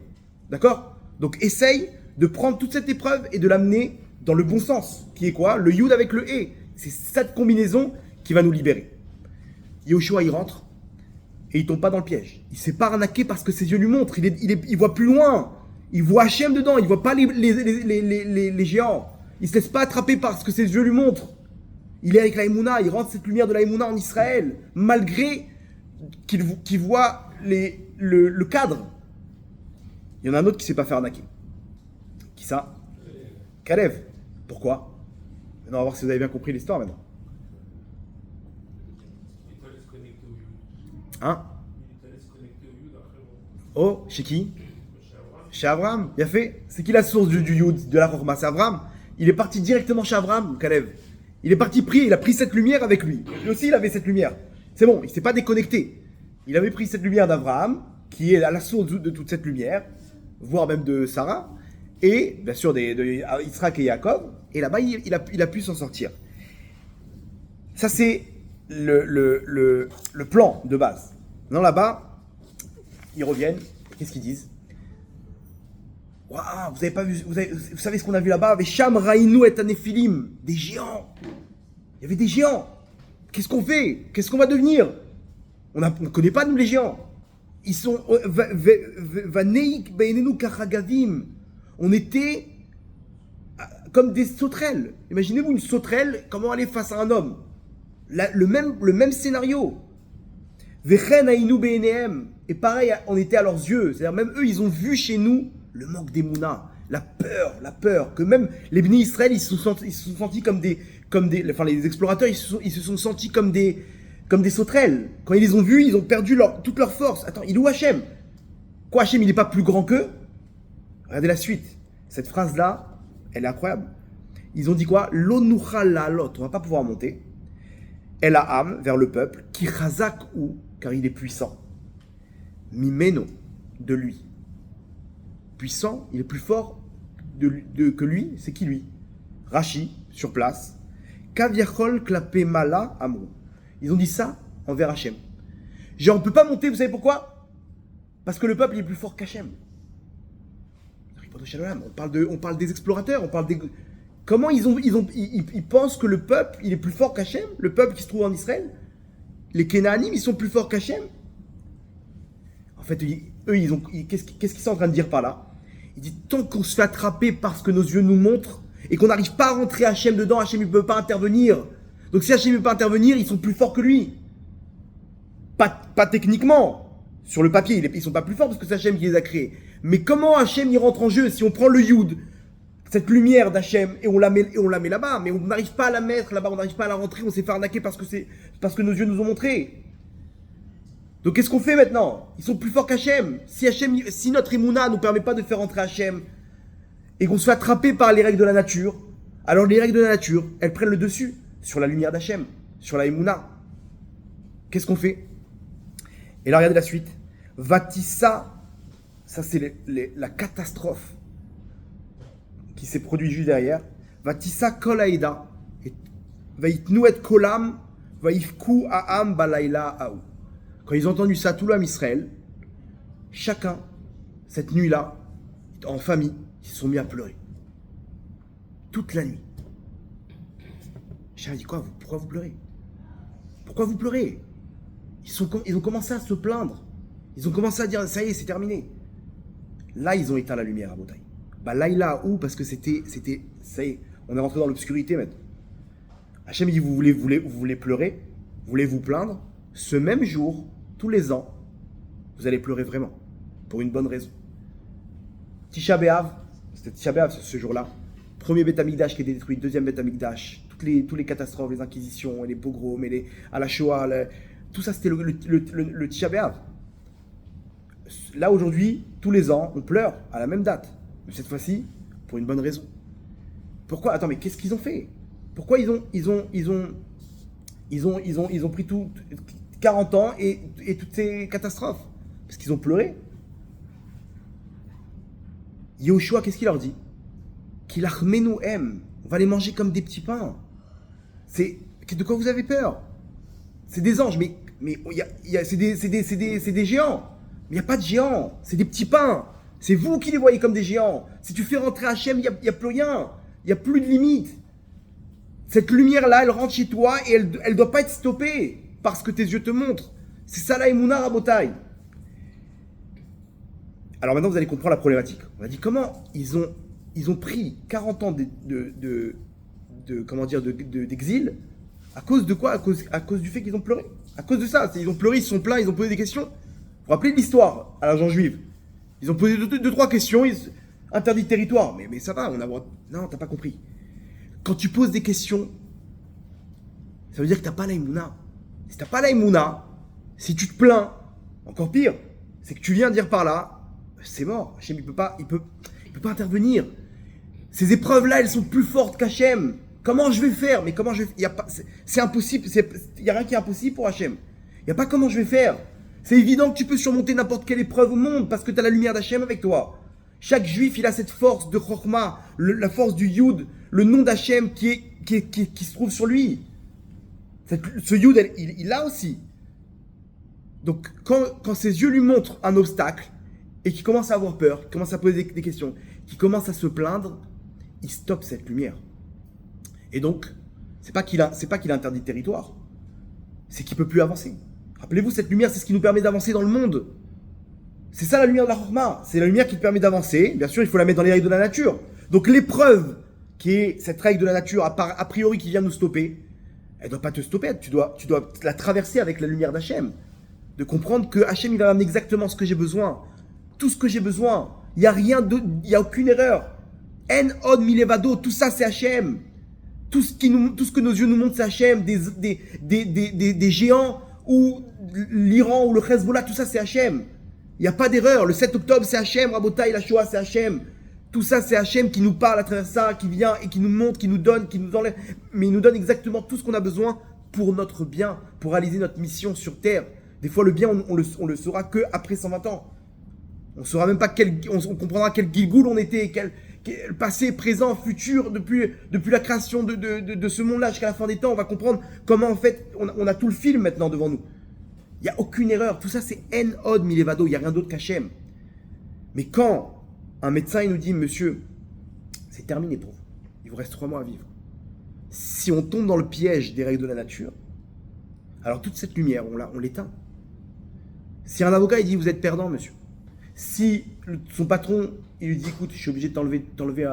D'accord? Donc, essaye de prendre toute cette épreuve et de l'amener dans le bon sens. Qui est quoi? Le Yud avec le E. C'est cette combinaison qui va nous libérer. Yoshua, il rentre et il tombe pas dans le piège. Il ne s'est pas arnaqué parce que ses yeux lui montrent. Il voit plus loin. Il voit Hachem dedans. Il ne voit pas les géants. Il ne se laisse pas attraper par ce que ses yeux lui montrent. Il est avec la Emouna. Il rentre cette lumière de la Emouna en Israël. Malgré qu'il voit le cadre. Il y en a un autre qui ne s'est pas fait arnaquer. Qui ça? Kalev. Pourquoi? Maintenant, on va voir si vous avez bien compris l'histoire maintenant. Hein? Oh, chez qui? Chez Abraham, bien fait. C'est qui la source du Yud, de la Chorma? C'est Abraham. Il est parti directement chez Abraham, Kalev. Il est parti prier, il a pris cette lumière avec lui. Lui aussi, il avait cette lumière. C'est bon, il ne s'est pas déconnecté. Il avait pris cette lumière d'Abraham, qui est à la source de toute cette lumière, voire même de Sarah, et bien sûr de Yitzhak et Yaakov. Et là-bas, il a pu s'en sortir. Ça, c'est le plan de base. Non, là-bas, ils reviennent. Qu'est-ce qu'ils disent? Waouh, vous avez pas vu, vous savez ce qu'on a vu là-bas? Vesham Raïnou et Anéphilim, des géants. Il y avait des géants. Qu'est-ce qu'on fait? Qu'est-ce qu'on va devenir? On ne connaît pas, nous, les géants. Ils sont. Vaneik Beinenu Kachagavim. On était comme des sauterelles. Imaginez-vous une sauterelle, comment aller face à un homme? Le même scénario. Vechen Aïnou Beinehem. Et pareil, on était à leurs yeux. C'est-à-dire, même eux, ils ont vu chez nous le manque d'Emouna, la peur, que même les Bnei Israël, ils se sont sentis comme des, enfin les explorateurs, ils se sont sentis comme des sauterelles. Quand ils les ont vus, ils ont perdu toute leur force. Attends, il est où Hachem? Quoi, Hachem, il n'est pas plus grand qu'eux? Regardez la suite. Cette phrase-là, elle est incroyable. Ils ont dit quoi? L'onuchal la'alot, on va pas pouvoir monter. El ha'am, vers le peuple, qui chazak ou, car il est puissant. Mimeno, de lui. Puissant, il est plus fort que lui, c'est qui lui? Rashi, sur place. Kaviachol klapé mala amrou. Ils ont dit ça envers Hachem. Genre, on ne peut pas monter, vous savez pourquoi? Parce que le peuple il est plus fort qu'Hachem. On parle des explorateurs, on parle des... Comment ils pensent que le peuple il est plus fort qu'Hachem? Le peuple qui se trouve en Israël? Les Kénaanim, ils sont plus forts qu'Hachem? En fait, eux, qu'est-ce qu'ils sont en train de dire par là? Il dit, tant qu'on se fait attraper parce que nos yeux nous montrent et qu'on n'arrive pas à rentrer Hachem dedans, Hachem ne peut pas intervenir. Donc si Hachem ne peut pas intervenir, ils sont plus forts que lui. Pas techniquement. Sur le papier, ils ne sont pas plus forts parce que c'est Hachem qui les a créés. Mais comment Hachem y rentre en jeu si on prend le Yud, cette lumière d'Hachem, et on la met là-bas, mais on n'arrive pas à la mettre là-bas, on n'arrive pas à la rentrer, on s'est fait arnaquer parce que nos yeux nous ont montré. Donc qu'est-ce qu'on fait maintenant? Ils sont plus forts qu'Hachem. Si notre Emouna ne nous permet pas de faire entrer Hachem et qu'on se fait attraper par les règles de la nature, alors les règles de la nature, elles prennent le dessus sur la lumière d'Hachem, sur la Emouna. Qu'est-ce qu'on fait? Et là, regardez la suite. Vatissa, ça c'est la catastrophe qui s'est produite juste derrière. Vatissa kol haïda, vaïtnu et kolam, vaïfku ha'am balayla haou. Quand ils ont entendu ça, tout l'homme Israël, chacun, cette nuit-là, en famille, ils se sont mis à pleurer. Toute la nuit. J'ai dit quoi? Pourquoi vous pleurez? Pourquoi vous pleurez? Ils ont commencé à se plaindre. Ils ont commencé à dire, ça y est, c'est terminé. Là, ils ont éteint la lumière à Botaï. Bah là, il a où? Parce que c'était, ça y est, on est rentré dans l'obscurité maintenant. Hachem dit, vous voulez pleurer? Vous voulez vous plaindre? Ce même jour, tous les ans, vous allez pleurer vraiment, pour une bonne raison. Tisha B'Av, c'était Tisha B'Av ce jour-là. Premier Beth Amikdash qui a été détruit, deuxième Beth Amikdash, toutes les catastrophes, les inquisitions, et les pogroms, à la Shoah, tout ça c'était le Tisha B'Av. Là aujourd'hui, tous les ans, on pleure à la même date. Mais cette fois-ci, pour une bonne raison. Pourquoi? Attends, mais qu'est-ce qu'ils ont fait? Pourquoi ils ont pris tout 40 ans et toutes ces catastrophes? Parce qu'ils ont pleuré. Yehoshua, qu'est-ce qu'il leur dit? Qu'il achmenu aime. On va les manger comme des petits pains. De quoi vous avez peur? C'est des anges, mais c'est des géants. Mais il n'y a pas de géants, c'est des petits pains. C'est vous qui les voyez comme des géants. Si tu fais rentrer Hachem, il n'y a plus rien. Il n'y a plus de limite. Cette lumière-là, elle rentre chez toi et elle ne doit pas être stoppée parce que tes yeux te montrent. C'est ça la Emouna Rabotai. Alors maintenant, vous allez comprendre la problématique. On a dit comment ils ont pris 40 ans d'exil. À cause de quoi? À cause du fait qu'ils ont pleuré. À cause de ça. Ils ont pleuré, ils se sont plaints, ils ont posé des questions. Vous vous rappelez de l'histoire à l'agent juive? Ils ont posé deux, trois questions, interdit de territoire. Mais ça va, non, t'as pas compris. Quand tu poses des questions, ça veut dire que t'as pas la Emouna. Si t'as pas la Emouna, si tu te plains, encore pire, c'est que tu viens dire par là, c'est mort. Hachem, il peut pas intervenir. Ces épreuves-là, elles sont plus fortes qu'Hachem. Comment je vais faire? Mais comment je vais faire? C'est impossible. Il n'y a rien qui est impossible pour Hachem. Il n'y a pas comment je vais faire. C'est évident que tu peux surmonter n'importe quelle épreuve au monde parce que tu as la lumière d'Hachem avec toi. Chaque juif, il a cette force de Chokhmah, la force du Yud, le nom d'Hachem qui se trouve sur lui. Ce Yud, il l'a aussi. Donc, quand ses yeux lui montrent un obstacle et qu'il commence à avoir peur, qu'il commence à poser des questions, qu'il commence à se plaindre, il stoppe cette lumière. Et donc, c'est pas qu'il a interdit de territoire, c'est qu'il peut plus avancer. Rappelez-vous, cette lumière, c'est ce qui nous permet d'avancer dans le monde. C'est ça la lumière de la Chokhmah. C'est la lumière qui te permet d'avancer. Bien sûr, il faut la mettre dans les règles de la nature. Donc l'épreuve, qui est cette règle de la nature, a priori qui vient nous stopper, elle ne doit pas te stopper. Tu dois la traverser avec la lumière d'Hachem. De comprendre que Hachem, il va m'amener exactement ce que j'ai besoin. Tout ce que j'ai besoin. Il n'y a aucune erreur. En od milevado, tout ça c'est Hachem. Tout ce que nos yeux nous montrent, c'est Hachem. Des géants, ou l'Iran, ou le Hezbollah, tout ça c'est Hachem. Il n'y a pas d'erreur. Le 7 octobre, c'est Hachem. Rabotai, la Shoah, c'est Hachem. Tout ça, c'est Hachem qui nous parle à travers ça, qui vient et qui nous montre, qui nous donne, qui nous enlève. Mais il nous donne exactement tout ce qu'on a besoin pour notre bien, pour réaliser notre mission sur Terre. Des fois, le bien, on le saura que après 120 ans. On saura même pas on comprendra quel Gilgoul on était, quel passé, présent, futur, depuis la création de ce monde-là jusqu'à la fin des temps. On va comprendre comment, en fait, on a tout le film maintenant devant nous. Il n'y a aucune erreur. Tout ça, c'est En Od Milevado. Il n'y a rien d'autre qu'Hachem. Mais quand un médecin il nous dit, monsieur, c'est terminé pour vous. Il vous reste 3 mois à vivre. Si on tombe dans le piège des règles de la nature, alors toute cette lumière, on l'éteint. Si un avocat, il dit, vous êtes perdant, monsieur. Si son patron, il lui dit, écoute, je suis obligé de t'enlever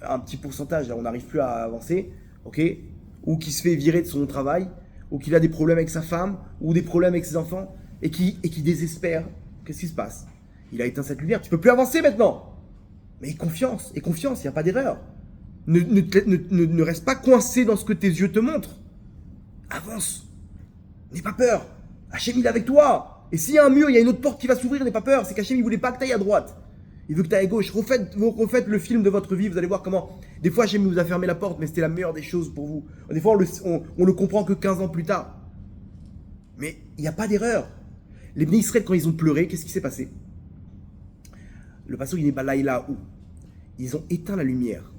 un petit pourcentage, là, on n'arrive plus à avancer, ok? Ou qu'il se fait virer de son travail, ou qu'il a des problèmes avec sa femme, ou des problèmes avec ses enfants, et qui désespère, qu'est-ce qui se passe? Il a éteint cette lumière, tu peux plus avancer maintenant. Mais confiance, il n'y a pas d'erreur. Ne reste pas coincé dans ce que tes yeux te montrent. Avance, n'aie pas peur. Hachem, il est avec toi. Et s'il y a un mur, il y a une autre porte qui va s'ouvrir, n'aie pas peur. C'est qu'Hachem, il voulait pas que tu ailles à droite. Il veut que tu ailles à gauche. Refaites le film de votre vie, vous allez voir comment. Des fois, Hachem nous a fermé la porte, mais c'était la meilleure des choses pour vous. Des fois, on le comprend que 15 ans plus tard. Mais il n'y a pas d'erreur. Les Bnei Israël, quand ils ont pleuré, qu'est-ce qui s'est passé? Le passage, il n'est pas là, il a où? Ils ont éteint la lumière.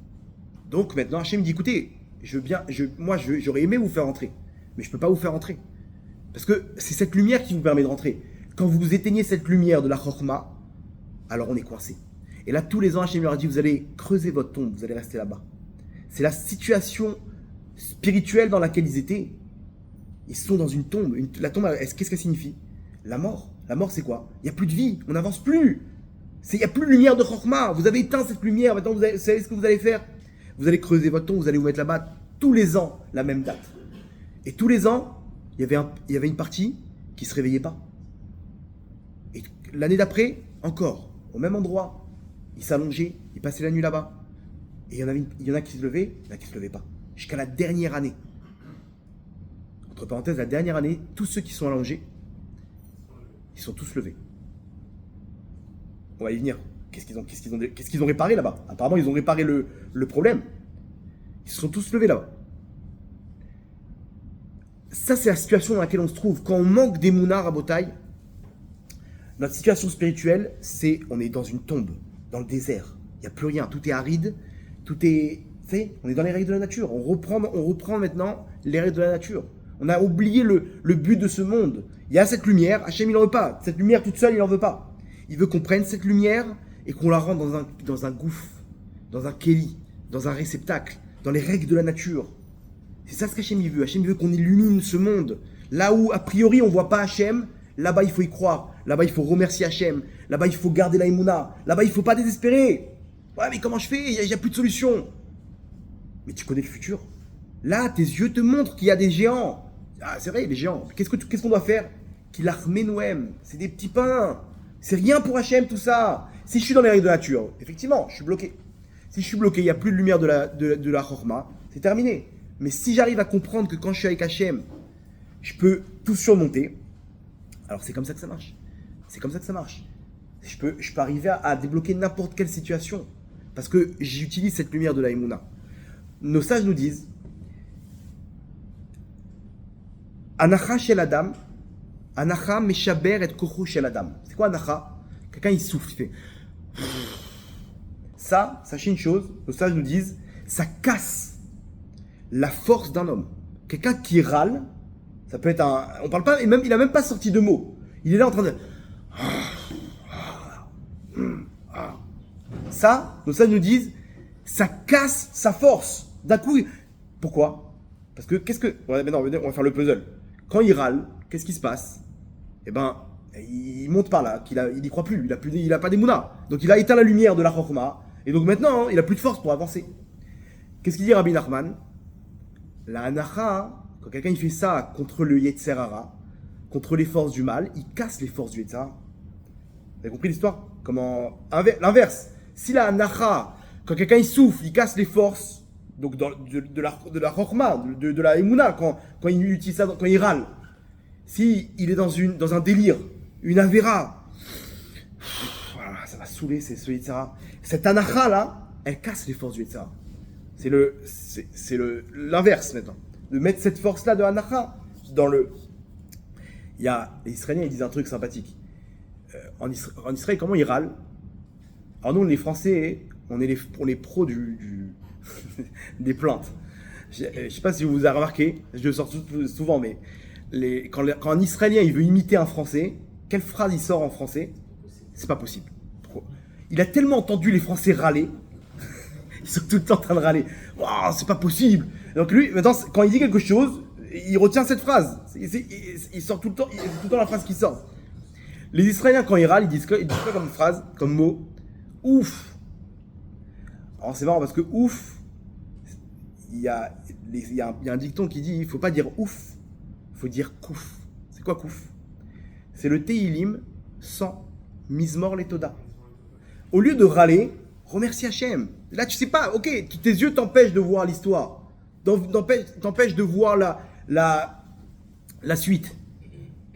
Donc maintenant, Hachem dit, écoutez, j'aurais aimé vous faire entrer, mais je ne peux pas vous faire entrer. Parce que c'est cette lumière qui vous permet de rentrer. Quand vous éteignez cette lumière de la Chokhmah, alors on est coincé. Et là, tous les ans, Hachem leur a dit, vous allez creuser votre tombe, vous allez rester là-bas. C'est la situation spirituelle dans laquelle ils étaient. Ils sont dans une tombe. La tombe, qu'est-ce qu'elle signifie? La mort. La mort, c'est quoi? Il n'y a plus de vie, on n'avance plus. Il n'y a plus de lumière de Chokhmah. Vous avez éteint cette lumière, maintenant vous savez ce que vous allez faire? Vous allez creuser votre tombe, vous allez vous mettre là-bas tous les ans, la même date. Et tous les ans, il y avait une partie qui ne se réveillait pas. Et l'année d'après, encore, au même endroit, ils s'allongeaient, ils passaient la nuit là-bas. Et il y en a qui se levaient, il y en a qui se levaient pas. Jusqu'à la dernière année. Entre parenthèses, la dernière année, tous ceux qui sont allongés, ils sont tous levés. On va y venir. Qu'est-ce qu'ils ont réparé là-bas? Apparemment, ils ont réparé le problème. Ils se sont tous levés là-bas. Ça, c'est la situation dans laquelle on se trouve. Quand on manque d'émouna, Rabotai, notre situation spirituelle, c'est on est dans une tombe, dans le désert. Il n'y a plus rien, tout est aride, tout est... Tu sais, on est dans les règles de la nature. On reprend maintenant les règles de la nature. On a oublié le but de ce monde. Il y a cette lumière, Hachem il n'en veut pas. Cette lumière toute seule, il n'en veut pas. Il veut qu'on prenne cette lumière et qu'on la rende dans un gouffre, dans un kéli, dans un réceptacle, dans les règles de la nature. C'est ça ce qu'Hachem il veut. Hachem il veut qu'on illumine ce monde. Là où, a priori, on ne voit pas Hachem, là-bas il faut y croire. Là-bas il faut remercier Hachem. Là-bas il faut garder la Emouna. Là-bas il ne faut pas désespérer. Ouais, mais comment je fais? Il n'y a plus de solution. Mais tu connais le futur. Là, tes yeux te montrent qu'il y a des géants. Ah, c'est vrai, les géants. Qu'est-ce qu'on doit faire? Qu'il armé Noëm. C'est des petits pains. C'est rien pour Hachem, tout ça. Si je suis dans les règles de la nature, effectivement, je suis bloqué. Si je suis bloqué, il n'y a plus de lumière de la Chorma, c'est terminé. Mais si j'arrive à comprendre que quand je suis avec Hachem, je peux tout surmonter, alors c'est comme ça que ça marche. C'est comme ça que ça marche. Je peux arriver à débloquer n'importe quelle situation. Parce que j'utilise cette lumière de la Emouna. Nos sages nous disent Anacha shel Adam, Anacha meshaber et kocho shel Adam. C'est quoi Anacha? Quelqu'un il souffle, il fait. Ça, sachez une chose, nos sages nous disent, ça casse la force d'un homme. Quelqu'un qui râle, ça peut être un. On parle pas, et même, il a même pas sorti de mots. Il est là en train de. Ça, nos sages nous disent, ça casse sa force. D'un coup, pourquoi? Parce que Ouais, mais non, on va faire le puzzle. Quand il râle, qu'est-ce qui se passe? Eh ben, il monte par là, il y croit plus, il a pas d'émouna. Donc il a éteint la lumière de la Chorma, et donc maintenant, il a plus de force pour avancer. Qu'est-ce qu'il dit Rabbi Nachman? La Anacha, quand quelqu'un il fait ça contre le Yetzer Hara, contre les forces du mal, il casse les forces du Yetzer Hara. Vous avez compris l'histoire? Comment l'inverse. Si la Anacha, quand quelqu'un il souffle, il casse les forces, donc de la Chorma, de la Emouna, quand il utilise ça, quand il râle. Si il est dans un délire, une avéra, voilà, ça va saouler, c'est ce Yetzira. Cette anacha là, elle casse les forces du Yetzira. C'est l'inverse maintenant. De mettre cette force là de anacha dans le. Il y a les Israéliens, ils disent un truc sympathique. En Israël, comment ils râlent? Alors nous, les Français, on est les pros des plaintes. Je ne sais pas si vous avez remarqué, je le sors souvent, mais quand un Israélien il veut imiter un Français, quelle phrase il sort en français? C'est pas possible. Pourquoi? Il a tellement entendu les Français râler, ils sont tout le temps en train de râler. Wow, c'est pas possible. Donc lui, maintenant, quand il dit quelque chose, il retient cette phrase. Il sort tout le temps la phrase qui sort. Les Israéliens, quand ils râlent, ils disent quoi comme phrase, comme mot? Ouf. Alors c'est marrant parce que ouf, il y a un dicton qui dit il faut pas dire ouf. Il faut dire kouf. C'est quoi kouf? C'est le Teilim sans Mizmor Letoda. Au lieu de râler, remercie Hachem. Là, tu sais pas, ok, tes yeux t'empêchent de voir l'histoire, t'empêchent de voir la suite.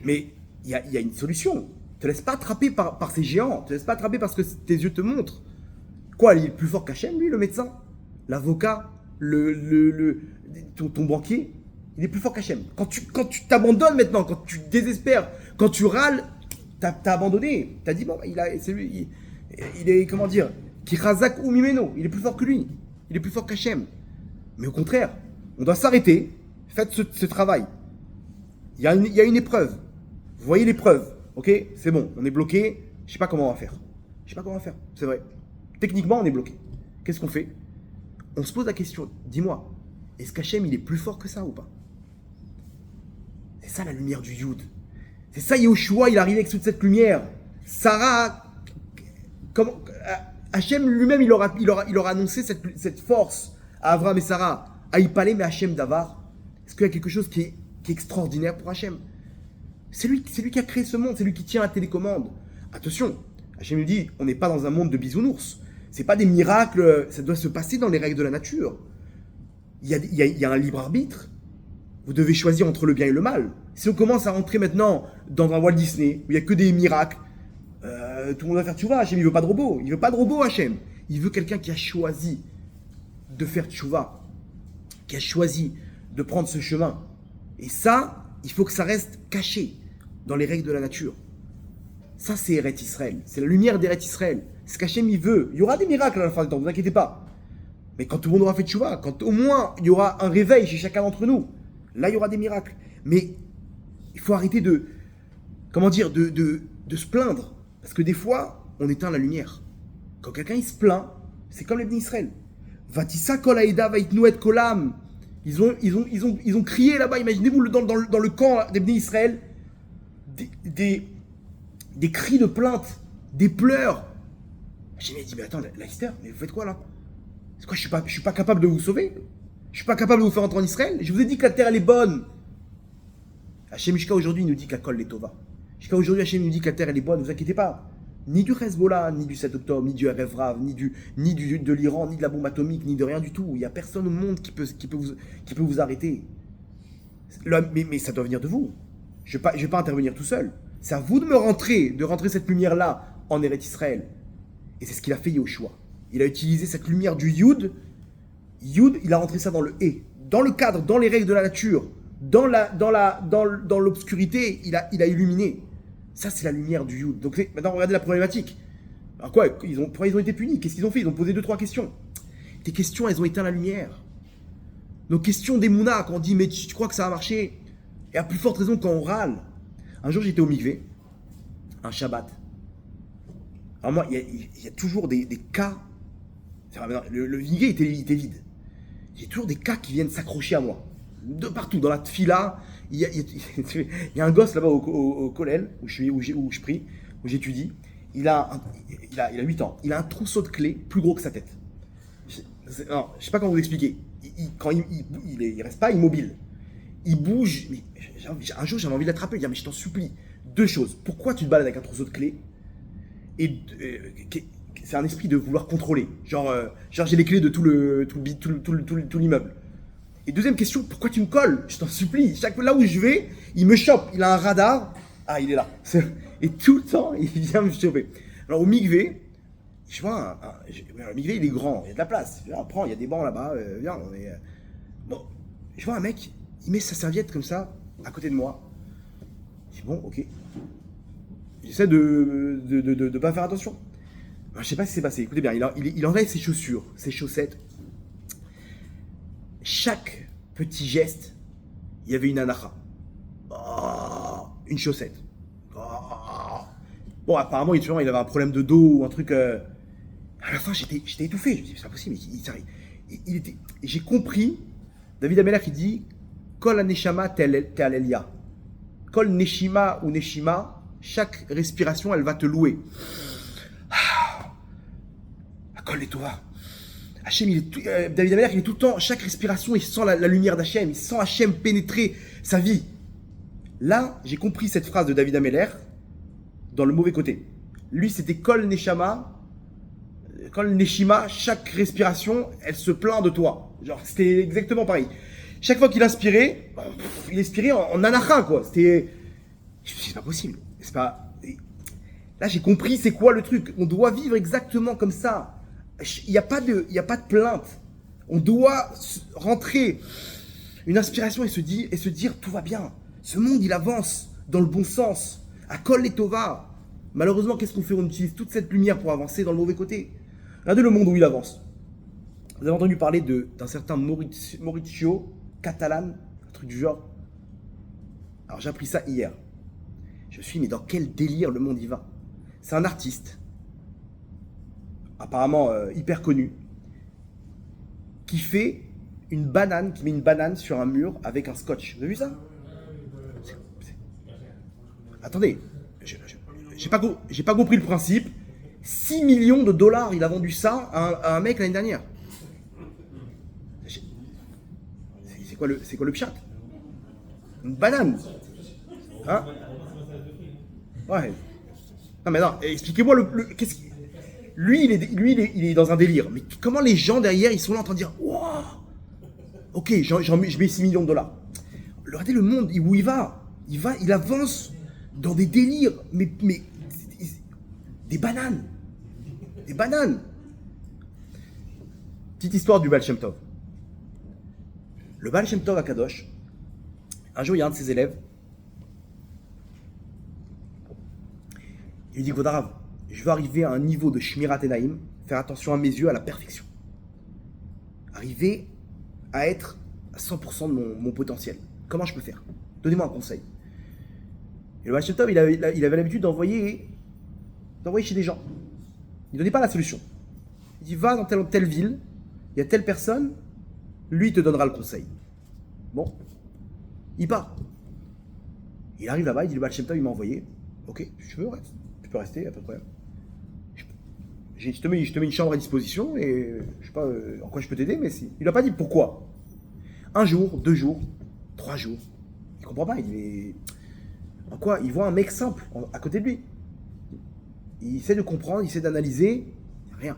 Mais il y a une solution. Te laisse pas attraper par ces géants. Te laisse pas attraper parce que tes yeux te montrent. Quoi, il est plus fort qu'Hachem, lui, le médecin, l'avocat, ton banquier. Il est plus fort qu'Hachem. Quand tu t'abandonnes maintenant, quand tu désespères, quand tu râles, t'as abandonné. T'as dit, bon, il est, comment dire, Kirazak ou Mimeno. Il est plus fort que lui. Il est plus fort qu'Hachem. Mais au contraire, on doit s'arrêter. Faites ce travail. Il y a une épreuve. Vous voyez l'épreuve. Ok? C'est bon. On est bloqué. Je sais pas comment on va faire. C'est vrai. Techniquement, on est bloqué. Qu'est-ce qu'on fait? On se pose la question. Dis-moi, est-ce qu'Hachem, il est plus fort que ça ou pas? C'est ça la lumière du Yud. C'est ça Yehoshua, il arrive avec toute cette lumière. Sarah, Hachem lui-même, il aura annoncé cette force à Abraham et Sarah. À y parler, mais Hachem Davar. Est-ce qu'il y a quelque chose qui est extraordinaire pour Hachem? C'est lui qui a créé ce monde, c'est lui qui tient la télécommande. Attention, Hachem nous dit, on n'est pas dans un monde de bisounours. C'est pas des miracles, ça doit se passer dans les règles de la nature. Il y a un libre arbitre. Vous devez choisir entre le bien et le mal. Si on commence à rentrer maintenant dans un Walt Disney, où il n'y a que des miracles, tout le monde va faire tchouva. Hachem, il veut pas de robot. Il veut pas de robot, Hachem. Il veut quelqu'un qui a choisi de faire tchouva, qui a choisi de prendre ce chemin. Et ça, il faut que ça reste caché dans les règles de la nature. Ça, c'est Eretz Israël. C'est la lumière d'Eretz Israël. C'est ce qu'Hachem, il veut. Il y aura des miracles à la fin du temps, ne vous inquiétez pas. Mais quand tout le monde aura fait tchouva, quand au moins il y aura un réveil chez chacun d'entre nous, là, il y aura des miracles. Mais il faut arrêter de se plaindre. Parce que des fois, on éteint la lumière. Quand quelqu'un il se plaint, c'est comme les Bnei Israël. Vatissa kol haïda vaitnu et kolam. Ils ont crié là-bas. Imaginez-vous dans le camp des Bnei Israël, des cris de plainte, des pleurs. J'ai dit, mais attends, la Esther, mais vous faites quoi là? C'est quoi, je suis pas capable de vous sauver? Je suis pas capable de vous faire entrer en Israël? Je vous ai dit que la terre elle est bonne. Hachem jusqu'à aujourd'hui nous dit que la colle est tova. Jusqu'à aujourd'hui Hachem nous dit que la terre elle est bonne, ne vous inquiétez pas. Ni du Hezbollah, ni du 7 octobre, ni du Erev Rav, de l'Iran, ni de la bombe atomique, ni de rien du tout. Il n'y a personne au monde qui peut vous arrêter. Mais ça doit venir de vous. Je vais pas intervenir tout seul. C'est à vous de rentrer cette lumière-là en Eretz Israël. Et c'est ce qu'il a fait Yoshua. Il a utilisé cette lumière du Yud. Yud, il a rentré ça dans le E. Dans le cadre, dans les règles de la nature, dans l'obscurité, il a illuminé. Ça, c'est la lumière du Yud. Donc maintenant, regardez la problématique. Alors quoi, pourquoi ils ont été punis? Qu'est-ce qu'ils ont fait? Ils ont posé 2-3 questions. Tes questions, elles ont éteint la lumière. Nos questions d'Emouna, quand on dit, mais tu crois que ça va marcher? Et à plus forte raison quand on râle. Un jour, j'étais au mikvé, un Shabbat. Alors moi, il y a toujours des cas. Le mikvé était vide. Il y a toujours des cas qui viennent s'accrocher à moi. De partout, dans la tfila, il y a un gosse là-bas au Kollel, où je prie, où j'étudie. Il a 8 ans. Il a un trousseau de clés plus gros que sa tête. Je sais pas comment vous expliquer. Quand il reste pas immobile. Il bouge. Mais un jour, j'avais envie de l'attraper. Je dis, mais je t'en supplie. 2 choses. Pourquoi tu te balades avec un trousseau de clés? Et c'est un esprit de vouloir contrôler. Genre j'ai les clés de tout l'immeuble. Et deuxième question, pourquoi tu me colles? Je t'en supplie. Là où je vais, il me chope. Il a un radar. Ah, il est là. Et tout le temps, il vient me choper. Alors au mikvé, je vois, le mikvé, il est grand. Il y a de la place. Viens, prends, il y a des bancs là-bas. Viens. Bon, je vois un mec, il met sa serviette comme ça, à côté de moi. Je dis, bon, ok. J'essaie de pas faire attention. Alors, je sais pas ce qui s'est passé. Écoutez bien, il enlève ses chaussures, ses chaussettes. Chaque petit geste, il y avait une anacha. Oh, une chaussette. Oh. Bon, apparemment, il avait un problème de dos ou un truc. À la fin, j'étais étouffé. Je me dis, c'est pas possible. J'ai compris. David Ameller qui dit Kol aneshama te'alelia. Kol neshima ou neshima, chaque respiration, elle va te louer. Kol etova. Hachem, David Ameller, il est tout le temps, chaque respiration, il sent la lumière d'Hachem, il sent Hachem pénétrer sa vie. Là, j'ai compris cette phrase de David Ameller dans le mauvais côté. Lui, c'était Kol Neshama, Kol Neshima, chaque respiration, elle se plaint de toi. Genre, c'était exactement pareil. Chaque fois qu'il inspirait, il expirait en anacha, quoi. C'était. C'est pas possible. C'est pas. Là, j'ai compris c'est quoi le truc. On doit vivre exactement comme ça. Il n'y a pas de plainte. On doit rentrer une inspiration et se dire tout va bien. Ce monde, il avance dans le bon sens. À Kol et Tova. Malheureusement, qu'est-ce qu'on fait? On utilise toute cette lumière pour avancer dans le mauvais côté. Regardez le monde où il avance. Vous avez entendu parler d'un certain Maurizio Catalan, un truc du genre. Alors j'ai appris ça hier. Je me suis dit, mais dans quel délire le monde y va? C'est un artiste, apparemment hyper connu, qui met une banane sur un mur avec un scotch. Vous avez vu ça? Attendez, j'ai pas compris le principe. 6 millions de dollars, il a vendu ça à un mec l'année dernière. C'est quoi le pchat? Une banane. Hein? Ouais. Non mais non, expliquez-moi qu'est-ce qui... lui, il est dans un délire. Mais comment les gens derrière, ils sont là en train de dire, waouh, ok, je mets 6 millions de dollars. Regardez le monde où il va. Il avance dans des délires, mais des bananes. Des bananes. Petite histoire du Baal Shem Tov. Le Baal Shem Tov à Kadosh, un jour, il y a un de ses élèves. Il lui dit, Kvodarav, je veux arriver à un niveau de Shmirat Enaim, faire attention à mes yeux, à la perfection. Arriver à être à 100% de mon potentiel. Comment je peux faire? Donnez-moi un conseil. Et le Baal Shem Tov, il avait l'habitude d'envoyer chez des gens. Il ne donnait pas la solution. Il dit, va dans telle ville, il y a telle personne, lui il te donnera le conseil. Bon, il part. Il arrive là-bas, il dit, le Baal Shem Tov, il m'a envoyé. Ok, tu peux rester, pas de problème. Je te mets une chambre à disposition et je sais pas en quoi je peux t'aider, mais si. Il n'a pas dit pourquoi. 1 jour, 2 jours, 3 jours. Il comprend pas, il dit, mais en quoi? Il voit un mec simple à côté de lui. Il essaie de comprendre, il essaie d'analyser, rien.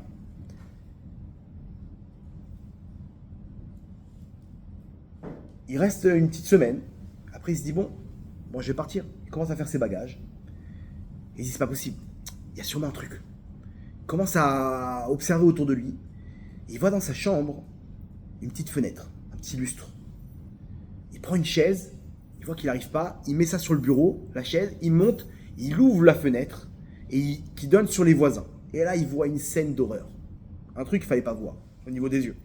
Il reste une petite semaine. Après, il se dit, bon, je vais partir. Il commence à faire ses bagages. Et il dit, c'est pas possible. Il y a sûrement un truc. Il commence à observer autour de lui. Il voit dans sa chambre une petite fenêtre, un petit lustre. Il prend une chaise. Il voit qu'il n'arrive pas. Il met ça sur le bureau, la chaise. Il monte. Il ouvre la fenêtre et qui donne sur les voisins. Et là, il voit une scène d'horreur. Un truc qu'il ne fallait pas voir au niveau des yeux.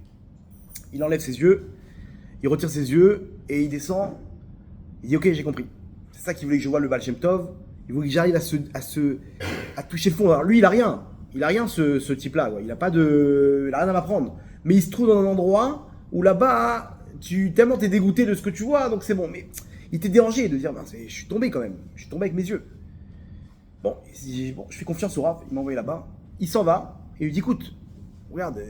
Il enlève ses yeux. Il retire ses yeux et il descend. Il dit, ok, j'ai compris. C'est ça qu'il voulait que je voie le Baal Shem Tov. Il voulait que j'arrive à toucher le fond. Alors lui, il a rien. Il a rien, ce type-là. Il a rien à m'apprendre. Mais il se trouve dans un endroit où là-bas, tellement t'es dégoûté de ce que tu vois, donc c'est bon. Mais il était dérangé de dire, je suis tombé quand même. Je suis tombé avec mes yeux. Bon, je fais confiance au Rav. Il m'a envoyé là-bas. Il s'en va et il lui dit, écoute, regarde,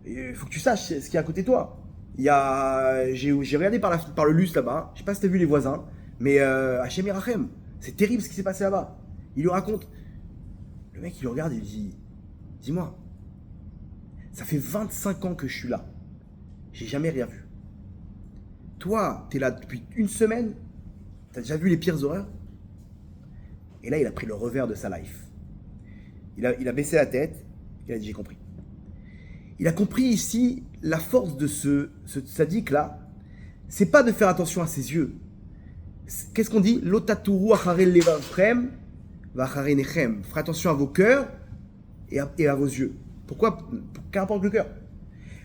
il faut que tu saches ce qu'il y a à côté de toi. J'ai regardé par le lustre là-bas. Je sais pas si t'as vu les voisins, mais Hachem Yerachem, c'est terrible ce qui s'est passé là-bas. Il lui raconte. Le mec, il le regarde et lui dit, dis-moi, ça fait 25 ans que je suis là. J'ai jamais rien vu. Toi, t'es là depuis une semaine. T'as déjà vu les pires horreurs? Et là, il a pris le revers de sa life. Il a baissé la tête. Il a dit, j'ai compris. Il a compris ici la force de ce sadique-là. C'est pas de faire attention à ses yeux. Qu'est-ce qu'on dit? Lotaturu achare levavchem v'achare nechem. Faites attention à vos cœurs et à vos yeux. Pourquoi? Qu'importe le cœur.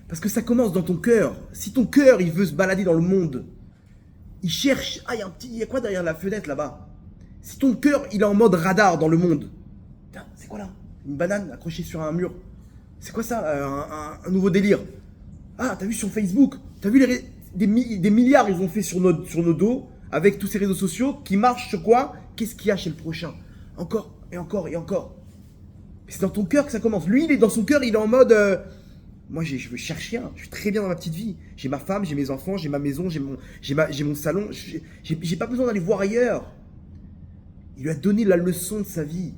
Parce que ça commence dans ton cœur. Si ton cœur, il veut se balader dans le monde, il cherche, il y a quoi derrière la fenêtre là-bas? Si ton cœur, il est en mode radar dans le monde, putain, c'est quoi là? Une banane accrochée sur un mur. C'est quoi ça? Un nouveau délire. Ah, t'as vu sur Facebook? T'as vu des milliards ils ont fait sur nos dos avec tous ces réseaux sociaux qui marchent sur quoi? Qu'est-ce qu'il y a chez le prochain? Encore et encore et encore. Mais c'est dans ton cœur que ça commence. Lui, il est dans son cœur, il est en mode moi, je veux chercher rien. Je suis très bien dans ma petite vie. J'ai ma femme, j'ai mes enfants, j'ai ma maison, j'ai mon salon. J'ai pas besoin d'aller voir ailleurs. Il lui a donné la leçon de sa vie.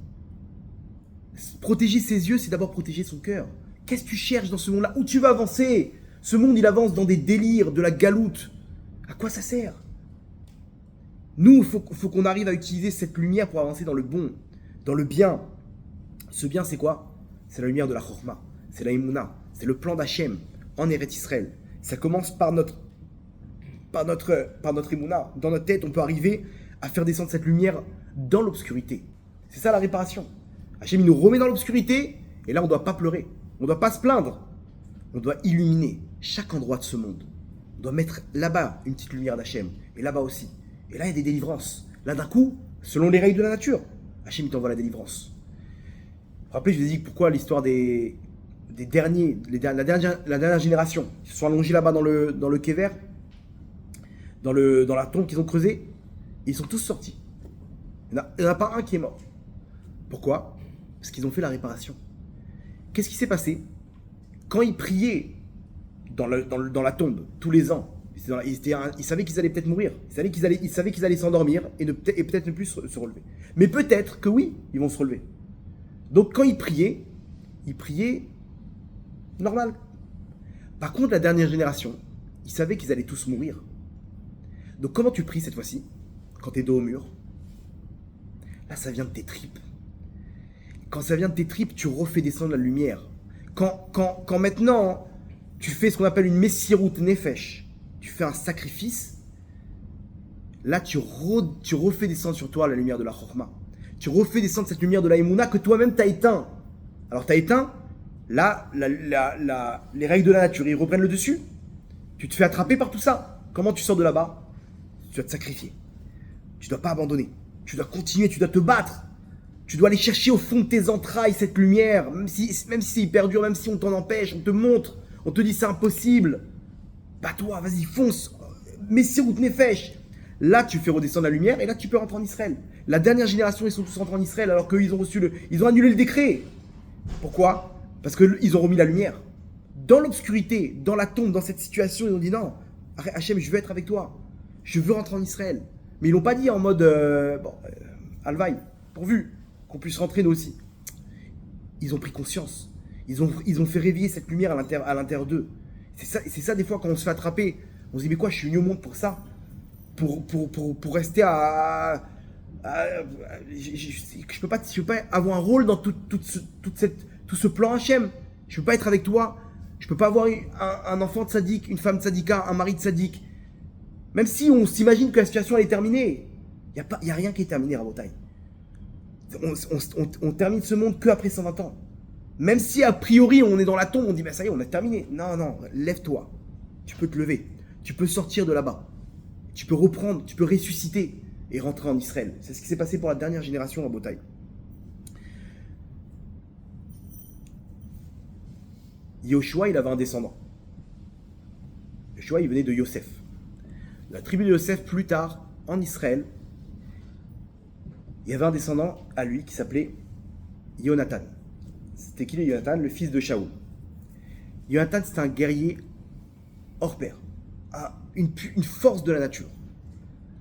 Protéger ses yeux, c'est d'abord protéger son cœur. Qu'est-ce que tu cherches dans ce monde-là? Où tu vas avancer? Ce monde, il avance dans des délires, de la galoute. À quoi ça sert? Nous, il faut qu'on arrive à utiliser cette lumière pour avancer dans le bon, dans le bien. Ce bien, c'est quoi? C'est la lumière de la Chorma, c'est la Emouna, c'est le plan d'Hachem en Eretz Israël. Ça commence par notre Emouna. Dans notre tête, on peut arriver à faire descendre cette lumière dans l'obscurité. C'est ça la réparation. Hachem, il nous remet dans l'obscurité, et là, on ne doit pas pleurer. On ne doit pas se plaindre. On doit illuminer chaque endroit de ce monde. On doit mettre là-bas une petite lumière d'Hachem, et là-bas aussi. Et là, il y a des délivrances. Là, d'un coup, selon les règles de la nature, Hachem, il t'envoie la délivrance. Vous vous rappelez, je vous ai dit pourquoi l'histoire la dernière génération, ils se sont allongés là-bas dans le kéver, dans la tombe qu'ils ont creusée, et ils sont tous sortis. Il n'y en a pas un qui est mort. Pourquoi? Parce qu'ils ont fait la réparation. Qu'est-ce qui s'est passé? Quand ils priaient dans la tombe, tous les ans, ils savaient qu'ils allaient peut-être mourir. Ils savaient qu'ils allaient s'endormir et peut-être ne plus se relever. Mais peut-être que oui, ils vont se relever. Donc quand ils priaient normal. Par contre, la dernière génération, ils savaient qu'ils allaient tous mourir. Donc comment tu pries cette fois-ci, quand tu es dos au mur? Là, ça vient de tes tripes. Quand ça vient de tes tripes, tu refais descendre la lumière. Quand maintenant, tu fais ce qu'on appelle une messirut nefesh, tu fais un sacrifice, là, tu refais descendre sur toi la lumière de la chorma. Tu refais descendre cette lumière de la émouna que toi-même t'as éteint. Alors t'as éteint, là, les règles de la nature, ils reprennent le dessus. Tu te fais attraper par tout ça. Comment tu sors de là-bas? Tu dois te sacrifier. Tu dois pas abandonner. Tu dois continuer, tu dois te battre. Tu dois aller chercher au fond de tes entrailles cette lumière, même si c'est hyper dur, même si on t'en empêche, on te montre, on te dit c'est impossible. Bats-toi, vas-y, fonce. Messirut nefesh. Là, tu fais redescendre la lumière et là, tu peux rentrer en Israël. La dernière génération, ils sont tous rentrés en Israël alors qu'ils ont ils ont annulé le décret. Pourquoi? Parce qu'ils ont remis la lumière. Dans l'obscurité, dans la tombe, dans cette situation, ils ont dit non, Hachem, je veux être avec toi. Je veux rentrer en Israël. Mais ils l'ont pas dit en mode Alvaï, pourvu qu'on puisse rentrer nous aussi. Ils ont pris conscience. Ils ont fait réveiller cette lumière à l'intérieur d'eux. C'est ça des fois quand on se fait attraper. On se dit mais quoi, je suis venu au monde pour ça? Pour rester je peux pas avoir un rôle dans tout ce plan Hachem. Je peux pas être avec toi. Je peux pas avoir un enfant de sadique, une femme de sadika, un mari de sadique. Même si on s'imagine que la situation elle est terminée, il y a rien qui est terminé, Rabotai. On termine ce monde qu'après 120 ans. Même si a priori on est dans la tombe, on dit ben ça y est, on a terminé. Non, lève-toi. Tu peux te lever. Tu peux sortir de là-bas. Tu peux reprendre, tu peux ressusciter et rentrer en Israël. C'est ce qui s'est passé pour la dernière génération, Rabotai. Yoshua, il avait un descendant. Yoshua, il venait de Yosef. La tribu de Yosef, plus tard, en Israël, il y avait un descendant à lui qui s'appelait Yonatan. C'était qui le Yonatan? Le fils de Shaoul. Yonatan, c'était un guerrier hors pair. Une force de la nature.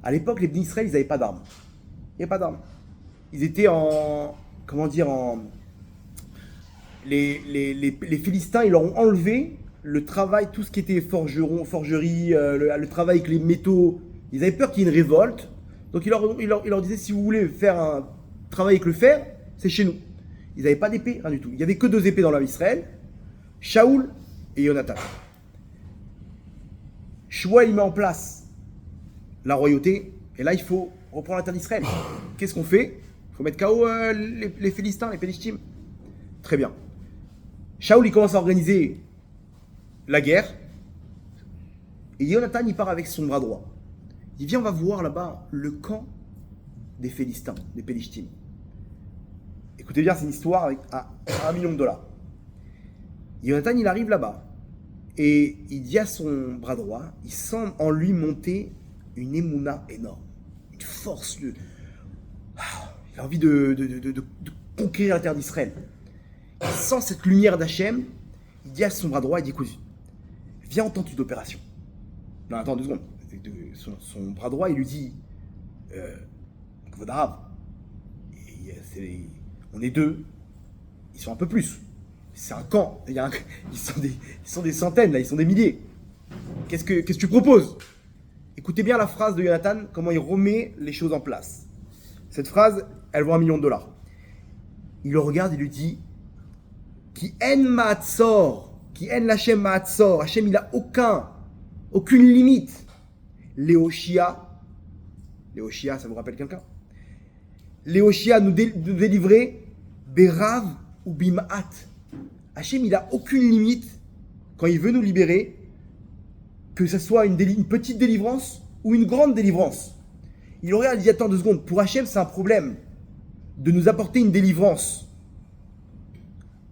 À l'époque, les Bnei Israël, ils n'avaient pas d'armes. Il n'y avait pas d'armes. Ils étaient les Philistins, ils leur ont enlevé le travail, tout ce qui était forgerie, le travail avec les métaux. Ils avaient peur qu'il y ait une révolte. Donc ils leur disaient, si vous voulez faire un travail avec le fer, c'est chez nous. Ils n'avaient pas d'épée, rien du tout. Il n'y avait que 2 épées dans l'armée d'Israël, Shaoul et Yonatan. Shua, il met en place la royauté, et là il faut reprendre la terre d'Israël. Qu'est-ce qu'on fait? Il faut mettre KO les Philistins, les Pélishtim. Très bien. Shaoul, il commence à organiser la guerre, et Yonatan, il part avec son bras droit. Il vient, on va voir là-bas le camp des Philistins, des Pélishtim. Écoutez bien, c'est une histoire avec $1 million. Yonatan, il arrive là-bas, et il dit à son bras droit, il sent en lui monter une émouna énorme, une force. Il a envie de conquérir la terre d'Israël. Il sent cette lumière d'Hachem, il dit à son bras droit, il dit écoute, viens en tenue d'opération. Non, attends 2 secondes. Son bras droit, il lui dit Kvodarav, on est 2, ils sont un peu plus. C'est un camp, ils sont des centaines, là, ils sont des milliers. Qu'est-ce que tu proposes? Écoutez bien la phrase de Yonatan, comment il remet les choses en place. Cette phrase, elle vaut $1 million. Il le regarde et lui dit Ki en ma'atzor, ki en l'Hachem ma'atzor. Hachem, il n'a aucune limite. Léoshia, ça vous rappelle quelqu'un? Léoshia nous délivrer Berav ou Bim'at. Hachem, il n'a aucune limite quand il veut nous libérer, que ce soit une petite délivrance ou une grande délivrance. Il aurait dit attends 2 secondes, pour Hachem, c'est un problème de nous apporter une délivrance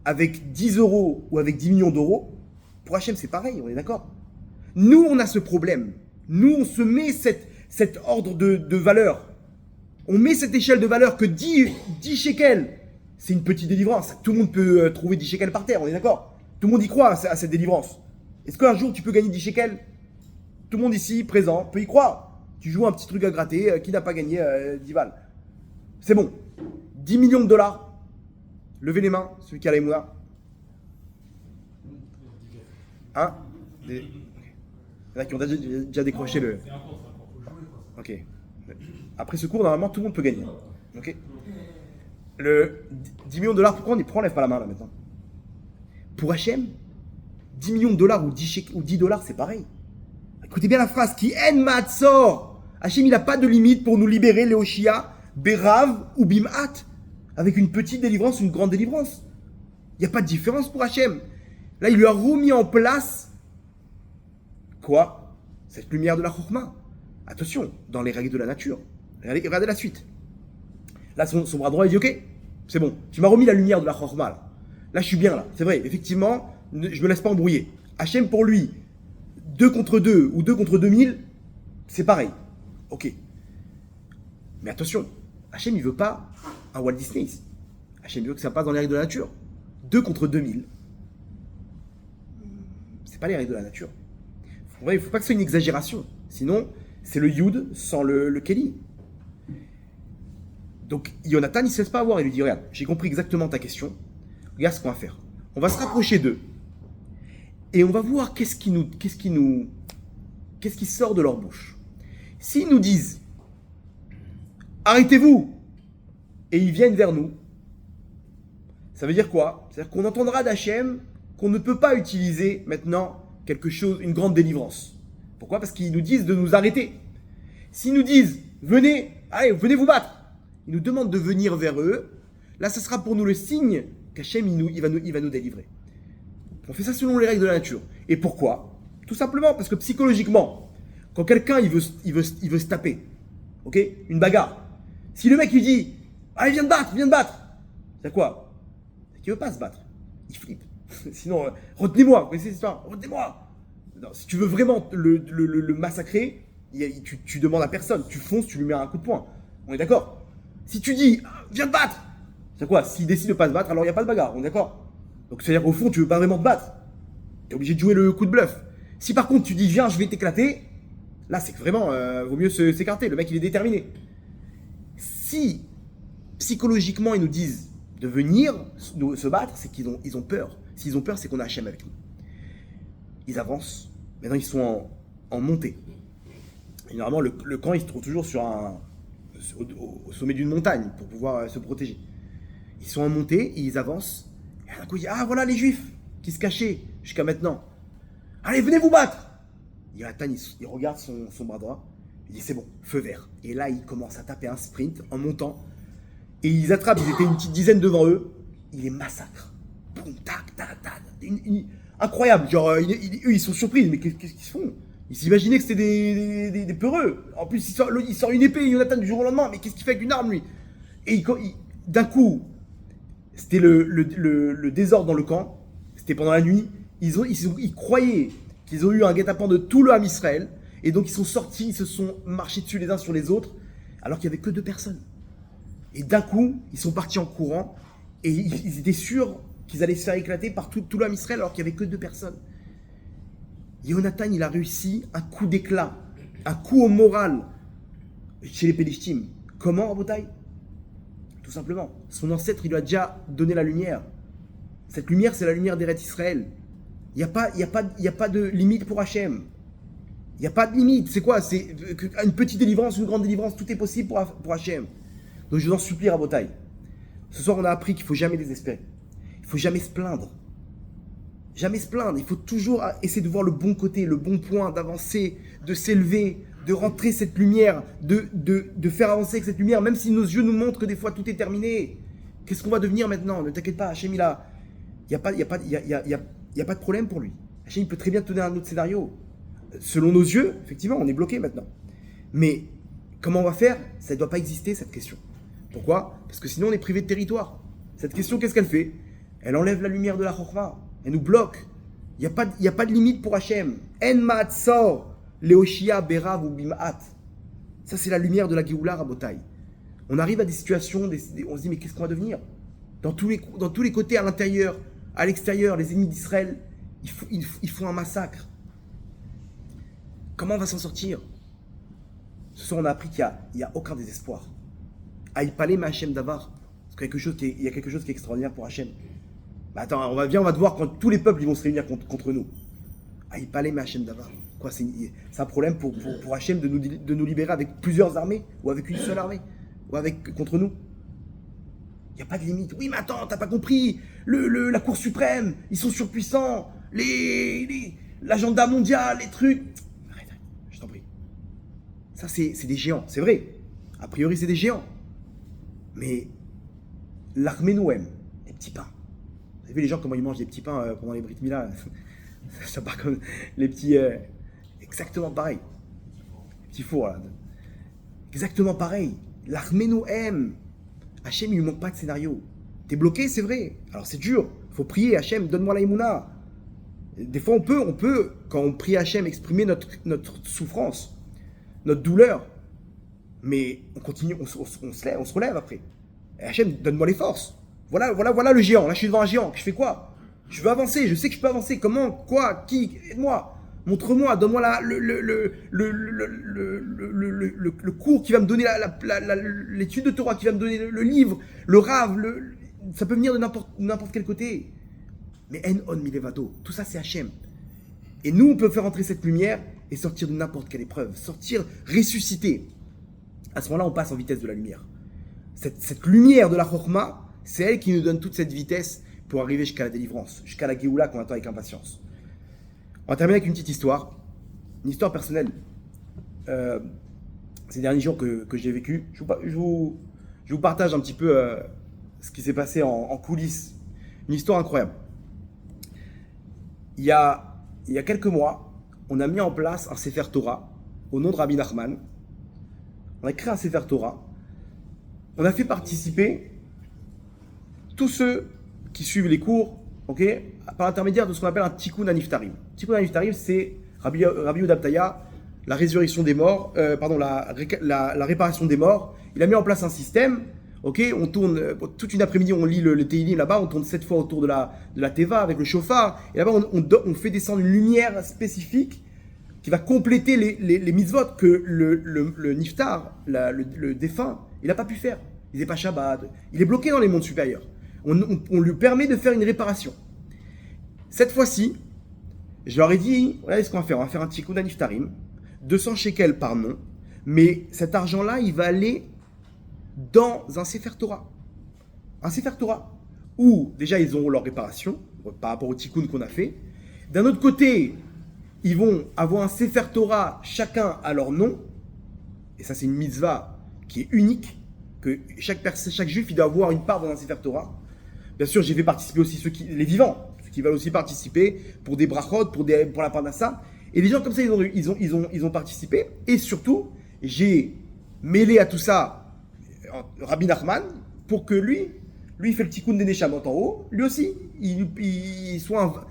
avec 10 € ou avec 10 millions d'euros. Pour Hachem, c'est pareil, on est d'accord? Nous, on a ce problème. Nous, on se met cet ordre de valeur. On met cette échelle de valeur que 10 shekels, c'est une petite délivrance. Tout le monde peut trouver 10 shekels par terre, on est d'accord? Tout le monde y croit à cette délivrance. Est-ce qu'un jour, tu peux gagner 10 shekels? Tout le monde ici, présent, peut y croire. Tu joues un petit truc à gratter, qui n'a pas gagné 10 balles? C'est bon. $10 millions, Levez les mains, celui qui a la Emouna. Hein? Il y en a qui ont déjà décroché le. Ok. Après ce cours, normalement, tout le monde peut gagner. Ok. Le 10 millions de dollars, pourquoi on lève pas la main là maintenant? Pour Hachem, 10 millions de dollars ou 10 dollars, c'est pareil. Écoutez bien la phrase qui en matzor. Hachem, il n'a pas de limite pour nous libérer, Léoshia, Berav ou Bimhat. Avec une petite délivrance, une grande délivrance. Il n'y a pas de différence pour Hachem. Là, il lui a remis en place quoi? Cette lumière de la Chokhmah. Attention, dans les règles de la nature. Regardez la suite. Là, son bras droit, il dit ok, c'est bon, tu m'as remis la lumière de la Chokhmah là. Là, je suis bien là. C'est vrai, effectivement, je me laisse pas embrouiller. Hachem, pour lui, 2 contre 2 ou 2 contre 2000, c'est pareil. Ok. Mais attention, Hachem, il veut pas un Walt Disney ici. Hachem, il veut que ça passe dans les règles de la nature. 2 contre 2000, c'est pas les règles de la nature. Il ne faut pas que ce soit une exagération. Sinon, c'est le Yud sans le Kelly. Donc, Jonathan, il ne se laisse pas avoir. Il lui dit, regarde, j'ai compris exactement ta question. Regarde ce qu'on va faire. On va se rapprocher d'eux. Et on va voir qu'est-ce qui sort de leur bouche. S'ils nous disent, arrêtez-vous, et ils viennent vers nous, ça veut dire quoi? C'est-à-dire qu'on entendra d'Hachem qu'on ne peut pas utiliser maintenant quelque chose, une grande délivrance. Pourquoi? Parce qu'ils nous disent de nous arrêter. S'ils nous disent, venez, allez, venez vous battre, ils nous demandent de venir vers eux, là, ce sera pour nous le signe qu'Hachem, il va nous délivrer. On fait ça selon les règles de la nature. Et pourquoi? Tout simplement parce que psychologiquement, quand quelqu'un il veut se taper, ok, une bagarre, si le mec lui dit, allez, viens te battre, c'est quoi? C'est qu'il veut pas se battre. Il flippe. Sinon, retenez-moi, vous connaissez cette histoire? Retenez-moi. Non, si tu veux vraiment le massacrer, tu demandes à personne, tu fonces, tu lui mets un coup de poing. On est d'accord? Si tu dis, viens te battre, c'est quoi? S'il décide de pas se battre, alors il n'y a pas de bagarre, on est d'accord? Donc c'est-à-dire qu'au fond, tu veux pas vraiment te battre. Tu es obligé de jouer le coup de bluff. Si par contre tu dis, viens, je vais t'éclater, là c'est que vraiment, vaut mieux s'écarter, le mec il est déterminé. Si psychologiquement ils nous disent de venir se battre, c'est qu'ils ont peur. S'ils ont peur, c'est qu'on a Hachem avec nous. Ils avancent, maintenant ils sont en montée. Et normalement, le camp il se trouve toujours au sommet d'une montagne pour pouvoir se protéger. Ils sont en montée, ils avancent, et d'un coup il dit, ah voilà les juifs qui se cachaient jusqu'à maintenant. Allez, venez vous battre. Jonathan, il regarde son bras droit, il dit c'est bon, feu vert. Et là il commence à taper un sprint en montant, et ils attrapent, ils étaient une petite dizaine devant eux, il les massacre. Boum, tac, tac, tac. Incroyable, genre eux ils sont surpris, mais qu'est-ce qu'ils se font? Ils s'imaginaient que c'était des peureux. En plus, il sort une épée, Jonathan, du jour au lendemain. Mais qu'est-ce qu'il fait avec une arme, lui? Et d'un coup, c'était le désordre dans le camp. C'était pendant la nuit. Ils croyaient qu'ils ont eu un guet-apens de tout le Ham Israël. Et donc, ils sont sortis, ils se sont marchés dessus les uns sur les autres. Alors qu'il n'y avait que 2 personnes. Et d'un coup, ils sont partis en courant. Et ils étaient sûrs qu'ils allaient se faire éclater par tout le Ham Israël alors qu'il n'y avait que 2 personnes. Jonathan, il a réussi un coup d'éclat, un coup au moral chez les Pélishtim. Comment, Rabotai? Tout simplement. Son ancêtre, il lui a déjà donné la lumière. Cette lumière, c'est la lumière d'Eretz Israël. Il n'y a pas de limite pour Hachem. Il n'y a pas de limite. C'est quoi? C'est une petite délivrance, une grande délivrance, tout est possible pour Hachem. Donc je vous en supplie, Rabotai. Ce soir, on a appris qu'il ne faut jamais désespérer. Il ne faut jamais se plaindre. Jamais se plaindre, il faut toujours essayer de voir le bon côté, le bon point, d'avancer, de s'élever, de rentrer cette lumière, de faire avancer avec cette lumière, même si nos yeux nous montrent que des fois tout est terminé. Qu'est-ce qu'on va devenir maintenant? Ne t'inquiète pas, Hachem, il n'y a pas de problème pour lui. Hachem, il peut très bien te donner un autre scénario. Selon nos yeux, effectivement, on est bloqué maintenant. Mais comment on va faire? Ça ne doit pas exister, cette question. Pourquoi? Parce que sinon, on est privé de territoire. Cette question, qu'est-ce qu'elle fait? Elle enlève la lumière de la Chokhmah. Elle nous bloque. Il n'y a pas de limite pour Hachem. En ma'atzor, Léoshia, Berav ou Bimhat. Ça, c'est la lumière de la Géoula, Rabotai. On arrive à des situations, on se dit, mais qu'est-ce qu'on va devenir? Dans tous les côtés, à l'intérieur, à l'extérieur, les ennemis d'Israël, ils font un massacre. Comment on va s'en sortir? Ce soir, on a appris qu'il n'y a aucun désespoir. Aïpalé ma Hachem Davar. Il y a quelque chose qui est extraordinaire pour Hachem. Bah attends, on va te voir quand tous les peuples ils vont se réunir contre nous. Ah, il parlait, mais Hachem d'Avar. Quoi, c'est un problème pour Hachem de nous libérer avec plusieurs armées, ou avec une seule armée, contre nous. Il n'y a pas de limite. Oui, mais attends, t'as pas compris. La Cour suprême, ils sont surpuissants. L'agenda mondial, les trucs. Arrête, je t'en prie. Ça, c'est des géants, c'est vrai. A priori, c'est des géants. Mais l'armée nous aime, les petits pains. Vous avez vu les gens comment ils mangent des petits pains pendant les Brit Mila? Ça part comme les petits... exactement pareil. Les petits fours, là. Exactement pareil. L'armée nous aime. Hachem, il lui manque pas de scénario. T'es bloqué, c'est vrai. Alors c'est dur. Faut prier, Hachem, donne-moi la Emouna. Des fois, on peut, quand on prie Hachem, exprimer notre souffrance, notre douleur. Mais on continue, on se relève après. Et Hachem, donne-moi les forces. Voilà le géant. Là, je suis devant un géant. Je fais quoi? Je veux avancer. Je sais que je peux avancer. Comment? Quoi? Qui? Aide-moi. Montre-moi. Donne-moi le cours qui va me donner l'étude de Torah, qui va me donner le livre, le rave. Ça peut venir de n'importe quel côté. Mais en on milevato. Tout ça, c'est Hachem. Et nous, on peut faire entrer cette lumière et sortir de n'importe quelle épreuve. Sortir, ressusciter. À ce moment-là, on passe en vitesse de la lumière. Cette lumière de la Chokhmah, c'est elle qui nous donne toute cette vitesse pour arriver jusqu'à la délivrance, jusqu'à la Géoula qu'on attend avec impatience. On va terminer avec une petite histoire, une histoire personnelle. Ces derniers jours que j'ai vécu, je vous partage un petit peu ce qui s'est passé en coulisses. Une histoire incroyable. Il y a quelques mois, on a mis en place un Sefer Torah au nom de Rabbi Nachman. On a créé un Sefer Torah. On a fait participer tous ceux qui suivent les cours, ok, par l'intermédiaire de ce qu'on appelle un Tikkun HaNiftarim. Tikkun HaNiftarim, c'est Rabbi Yehuda Abtaya, la résurrection des morts, la réparation des morts. Il a mis en place un système, ok, on tourne toute une après-midi, on lit le Teilim là-bas, on tourne 7 fois autour de la Teva avec le chauffard, et là-bas on fait descendre une lumière spécifique qui va compléter les mitzvot que le Niftar, le défunt, il n'a pas pu faire. Il n'est pas Shabbat, il est bloqué dans les mondes supérieurs. On lui permet de faire une réparation. Cette fois-ci, je leur ai dit, voilà ce qu'on va faire. On va faire un Tikkun HaNiftarim, 200 shekels par nom, mais cet argent-là, il va aller dans un Sefer Torah. Un Sefer Torah, où déjà ils ont leur réparation, par rapport au Tikkun qu'on a fait. D'un autre côté, ils vont avoir un Sefer Torah, chacun à leur nom, et ça c'est une mitzvah qui est unique, que chaque juif il doit avoir une part dans un Sefer Torah. Bien sûr, j'ai fait participer aussi les vivants, ceux qui veulent aussi participer pour des brachot, pour la parnassa. Et les gens comme ça, ils ont participé. Et surtout, j'ai mêlé à tout ça Rabbi Nachman pour que lui il fait le tikkun des neshamot en haut. Lui aussi, il soit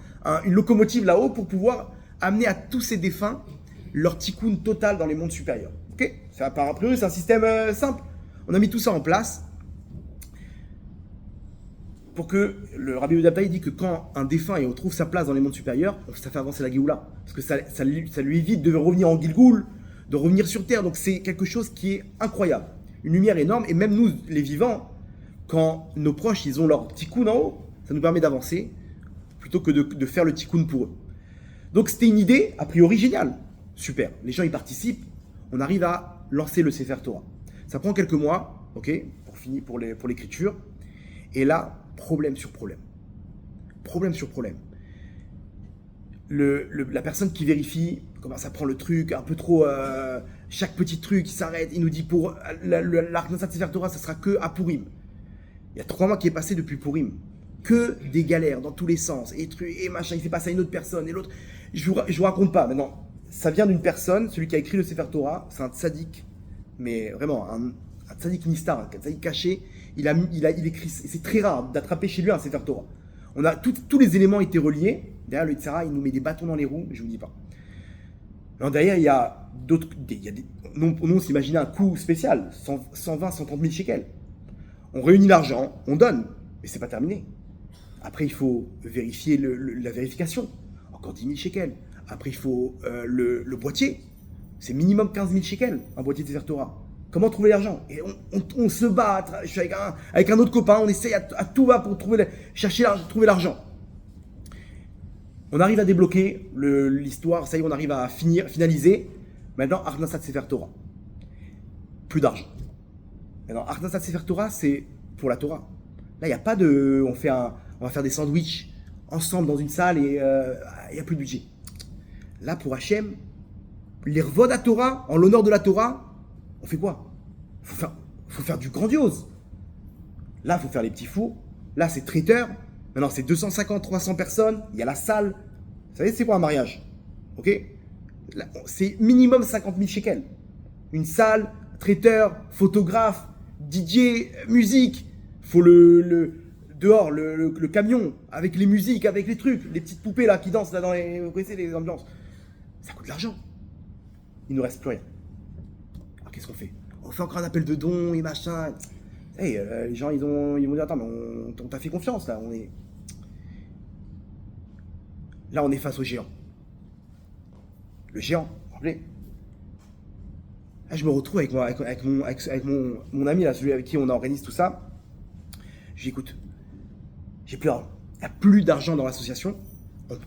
une locomotive là-haut pour pouvoir amener à tous ces défunts leur tikkun total dans les mondes supérieurs. Ok? A priori, c'est un système simple. On a mis tout ça en place. Pour que le Rabbi Yehuda Abtaya dit que quand un défunt il retrouve sa place dans les mondes supérieurs, ça fait avancer la Géoula. Parce que ça lui évite de revenir en Gilgoul, de revenir sur terre. Donc c'est quelque chose qui est incroyable. Une lumière énorme. Et même nous, les vivants, quand nos proches ils ont leur tikkun en haut, ça nous permet d'avancer plutôt que de faire le tikkun pour eux. Donc c'était une idée, a priori géniale. Super. Les gens y participent. On arrive à lancer le Sefer Torah. Ça prend quelques mois, ok, pour l'écriture. Et là, problème sur problème. Problème sur problème. La personne qui vérifie commence à prendre le truc un peu trop. Chaque petit truc, il s'arrête. Il nous dit pour l'Arknasat Sefer Torah, ça sera que à Purim. Il y a 3 mois qui est passé depuis Purim. Que des galères dans tous les sens. Et machin, il fait passer à une autre personne. Et l'autre. Je vous raconte pas. Maintenant, ça vient d'une personne, celui qui a écrit le Sefer Torah, c'est un tzaddik. Mais vraiment, un tzaddik nistar, un tzaddik caché. Il écrit, c'est très rare d'attraper chez lui un Sefer Torah. Tous les éléments étaient reliés. Derrière le Yitzhara, il nous met des bâtons dans les roues, je ne vous dis pas. Alors derrière, il y a d'autres. Nous, on s'imaginait un coût spécial, 120, 130 000 shekels. On réunit l'argent, on donne, mais c'est pas terminé. Après, il faut vérifier la vérification. Encore 10 000 shekels. Après, il faut le boîtier. C'est minimum 15 000 shekels, un boîtier de Sefer Torah. Comment trouver l'argent? Et on se bat. Je suis avec un autre copain, on essaye à tout va pour trouver l'argent. On arrive à débloquer l'histoire, ça y est, on arrive à finaliser. Maintenant, Arnasat Sefer Torah. Plus d'argent. Maintenant, Arnasat Sefer Torah, c'est pour la Torah. Là, il n'y a pas de. On va faire des sandwichs ensemble dans une salle et il n'y a plus de budget. Là, pour Hachem, les revod à Torah, en l'honneur de la Torah, on fait quoi? Faut faire du grandiose. Là, il faut faire les petits fours. Là, c'est traiteur. Maintenant, c'est 250, 300 personnes. Il y a la salle. Vous savez, c'est quoi un mariage? Ok? Là, c'est minimum 50 000 shekels. Une salle, traiteur, photographe, DJ, musique. Faut dehors, le camion, avec les musiques, avec les trucs, les petites poupées là qui dansent là vous connaissez les ambiances. Ça coûte de l'argent. Il ne nous reste plus rien. Alors qu'est-ce qu'on fait? On fait encore un appel de dons et machin. Hey, les gens ils vont dire attends mais on t'a fait confiance là, on est face au géant. Le géant, vous vous rappelez? Là je me retrouve avec mon ami là, celui avec qui on organise tout ça. Je lui dis écoute, j'ai plus d'argent. Il n'y a plus d'argent dans l'association,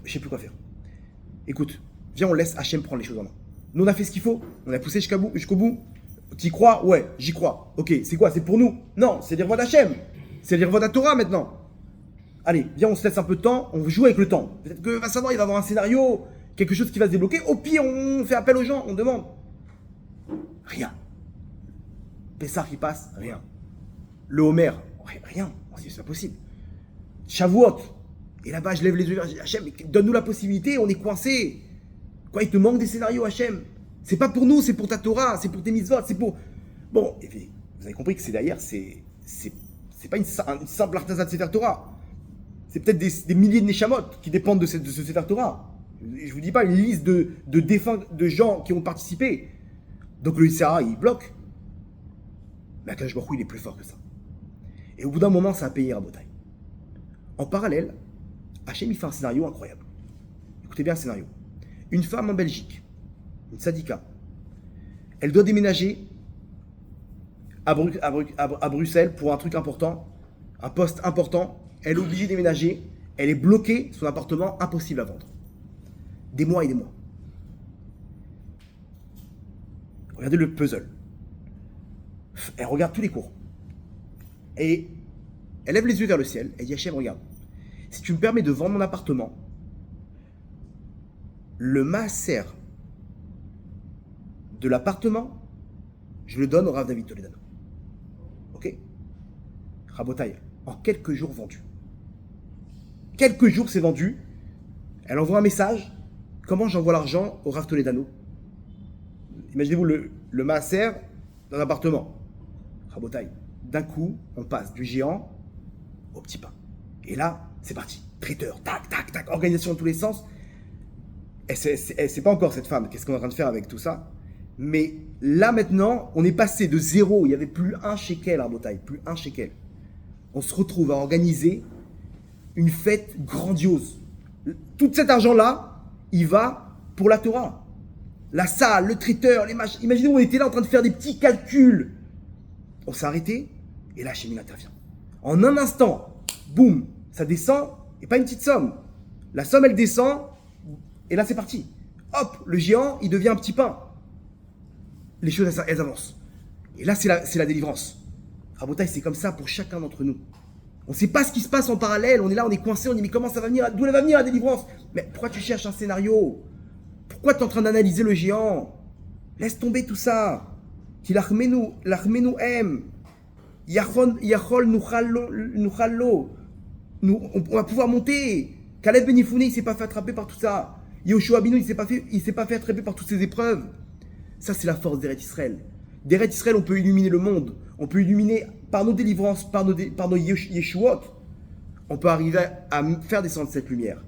je sais plus quoi faire. Écoute, viens on laisse Hachem prendre les choses en main. Nous on a fait ce qu'il faut, on a poussé jusqu'au bout. T'y crois? Ouais, j'y crois. Ok, c'est quoi? C'est pour nous? Non, c'est l'Irvod Hachem. C'est l'Irvod à Torah maintenant. Allez, viens, on se laisse un peu de temps, on joue avec le temps. Peut-être que va savoir, il va y avoir un scénario, quelque chose qui va se débloquer. Au pire, on fait appel aux gens, on demande. Rien. Pessah qui passe, rien. Le Homer, rien. C'est pas possible. Shavuot. Et là-bas, je lève les yeux, Hachem, donne-nous la possibilité, on est coincé. Quoi, il te manque des scénarios, Hachem? C'est pas pour nous, c'est pour ta Torah, c'est pour tes mitzvot, c'est pour... Bon, et puis, vous avez compris que c'est derrière, c'est pas une simple artisanat de Sefer Torah. C'est peut-être des milliers de Neshamot qui dépendent de ce Sefer Torah. Je vous dis pas une liste de défunts, de gens qui ont participé. Donc le ICA, il bloque. Mais Akadosh Baruch Hu, il est plus fort que ça. Et au bout d'un moment, ça a payé Rabotai. En parallèle, Hachem, il fait un scénario incroyable. Écoutez bien le scénario. Une femme en Belgique, une tzadika, elle doit déménager à Bruxelles pour un truc important, un poste important. Elle est obligée de déménager, elle est bloquée, son appartement impossible à vendre. Des mois et des mois. Regardez le puzzle. Elle regarde tous les cours. Et elle lève les yeux vers le ciel, elle dit Hachem, regarde, si tu me permets de vendre mon appartement, le maaser de l'appartement, je le donne au Rav David Toledano. Ok? Rabotai, en quelques jours vendu. Quelques jours c'est vendu. Elle envoie un message. Comment j'envoie l'argent au Rav Toledano? Imaginez-vous le maaser d'un appartement. Rabotai, d'un coup, on passe du géant au petit pain. Et là, c'est parti. Traiteur, tac, tac, tac, organisation dans tous les sens. Et c'est pas encore cette femme, qu'est-ce qu'on est en train de faire avec tout ça? Mais là maintenant, on est passé de zéro, il n'y avait plus un shekel à Rabotai, plus un shekel. On se retrouve à organiser une fête grandiose. Tout cet argent-là, il va pour la Torah. La salle, le traiteur, les machins. Imaginez, on était là en train de faire des petits calculs. On s'est arrêté, et là, Hachem intervient. En un instant, boum, ça descend, et pas une petite somme. La somme, elle descend, et là, c'est parti. Hop, le géant, il devient un petit pain. Les choses, elles avancent. Et là, c'est la délivrance. Rabotai, c'est comme ça pour chacun d'entre nous. On ne sait pas ce qui se passe en parallèle. On est là, on est coincé, on dit mais comment ça va venir? D'où elle va venir la délivrance? Mais pourquoi tu cherches un scénario? Pourquoi tu es en train d'analyser le géant? Laisse tomber tout ça. L'achmenu em. Yachol nuchallo. On va pouvoir monter. Caleb Ben Yefouné, il ne s'est pas fait attraper par tout ça. Yoshua Binu, il ne s'est pas fait attraper par toutes ces épreuves. Ça, c'est la force d'Eretz Israël. D'Eretz Israël, on peut illuminer le monde. On peut illuminer par nos délivrances, par nos Yeshuot. On peut arriver à faire descendre cette lumière.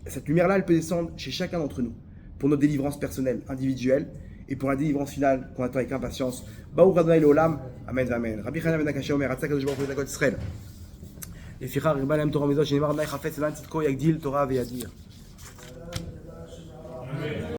Cette lumière-là, elle peut descendre chez chacun d'entre nous. Pour notre délivrance personnelle, individuelle, et pour la délivrance finale qu'on attend avec impatience. Baou Radonai Leolam. Amen, amen. Rabbi Chanan ben Akashia Omer, Hatzak Kadosh Baruch Hu Israël. לפיכך הרבה להם תורה מזו שנאמר אדוני חפץ למען צדקו יגדיל תורה ויאדיר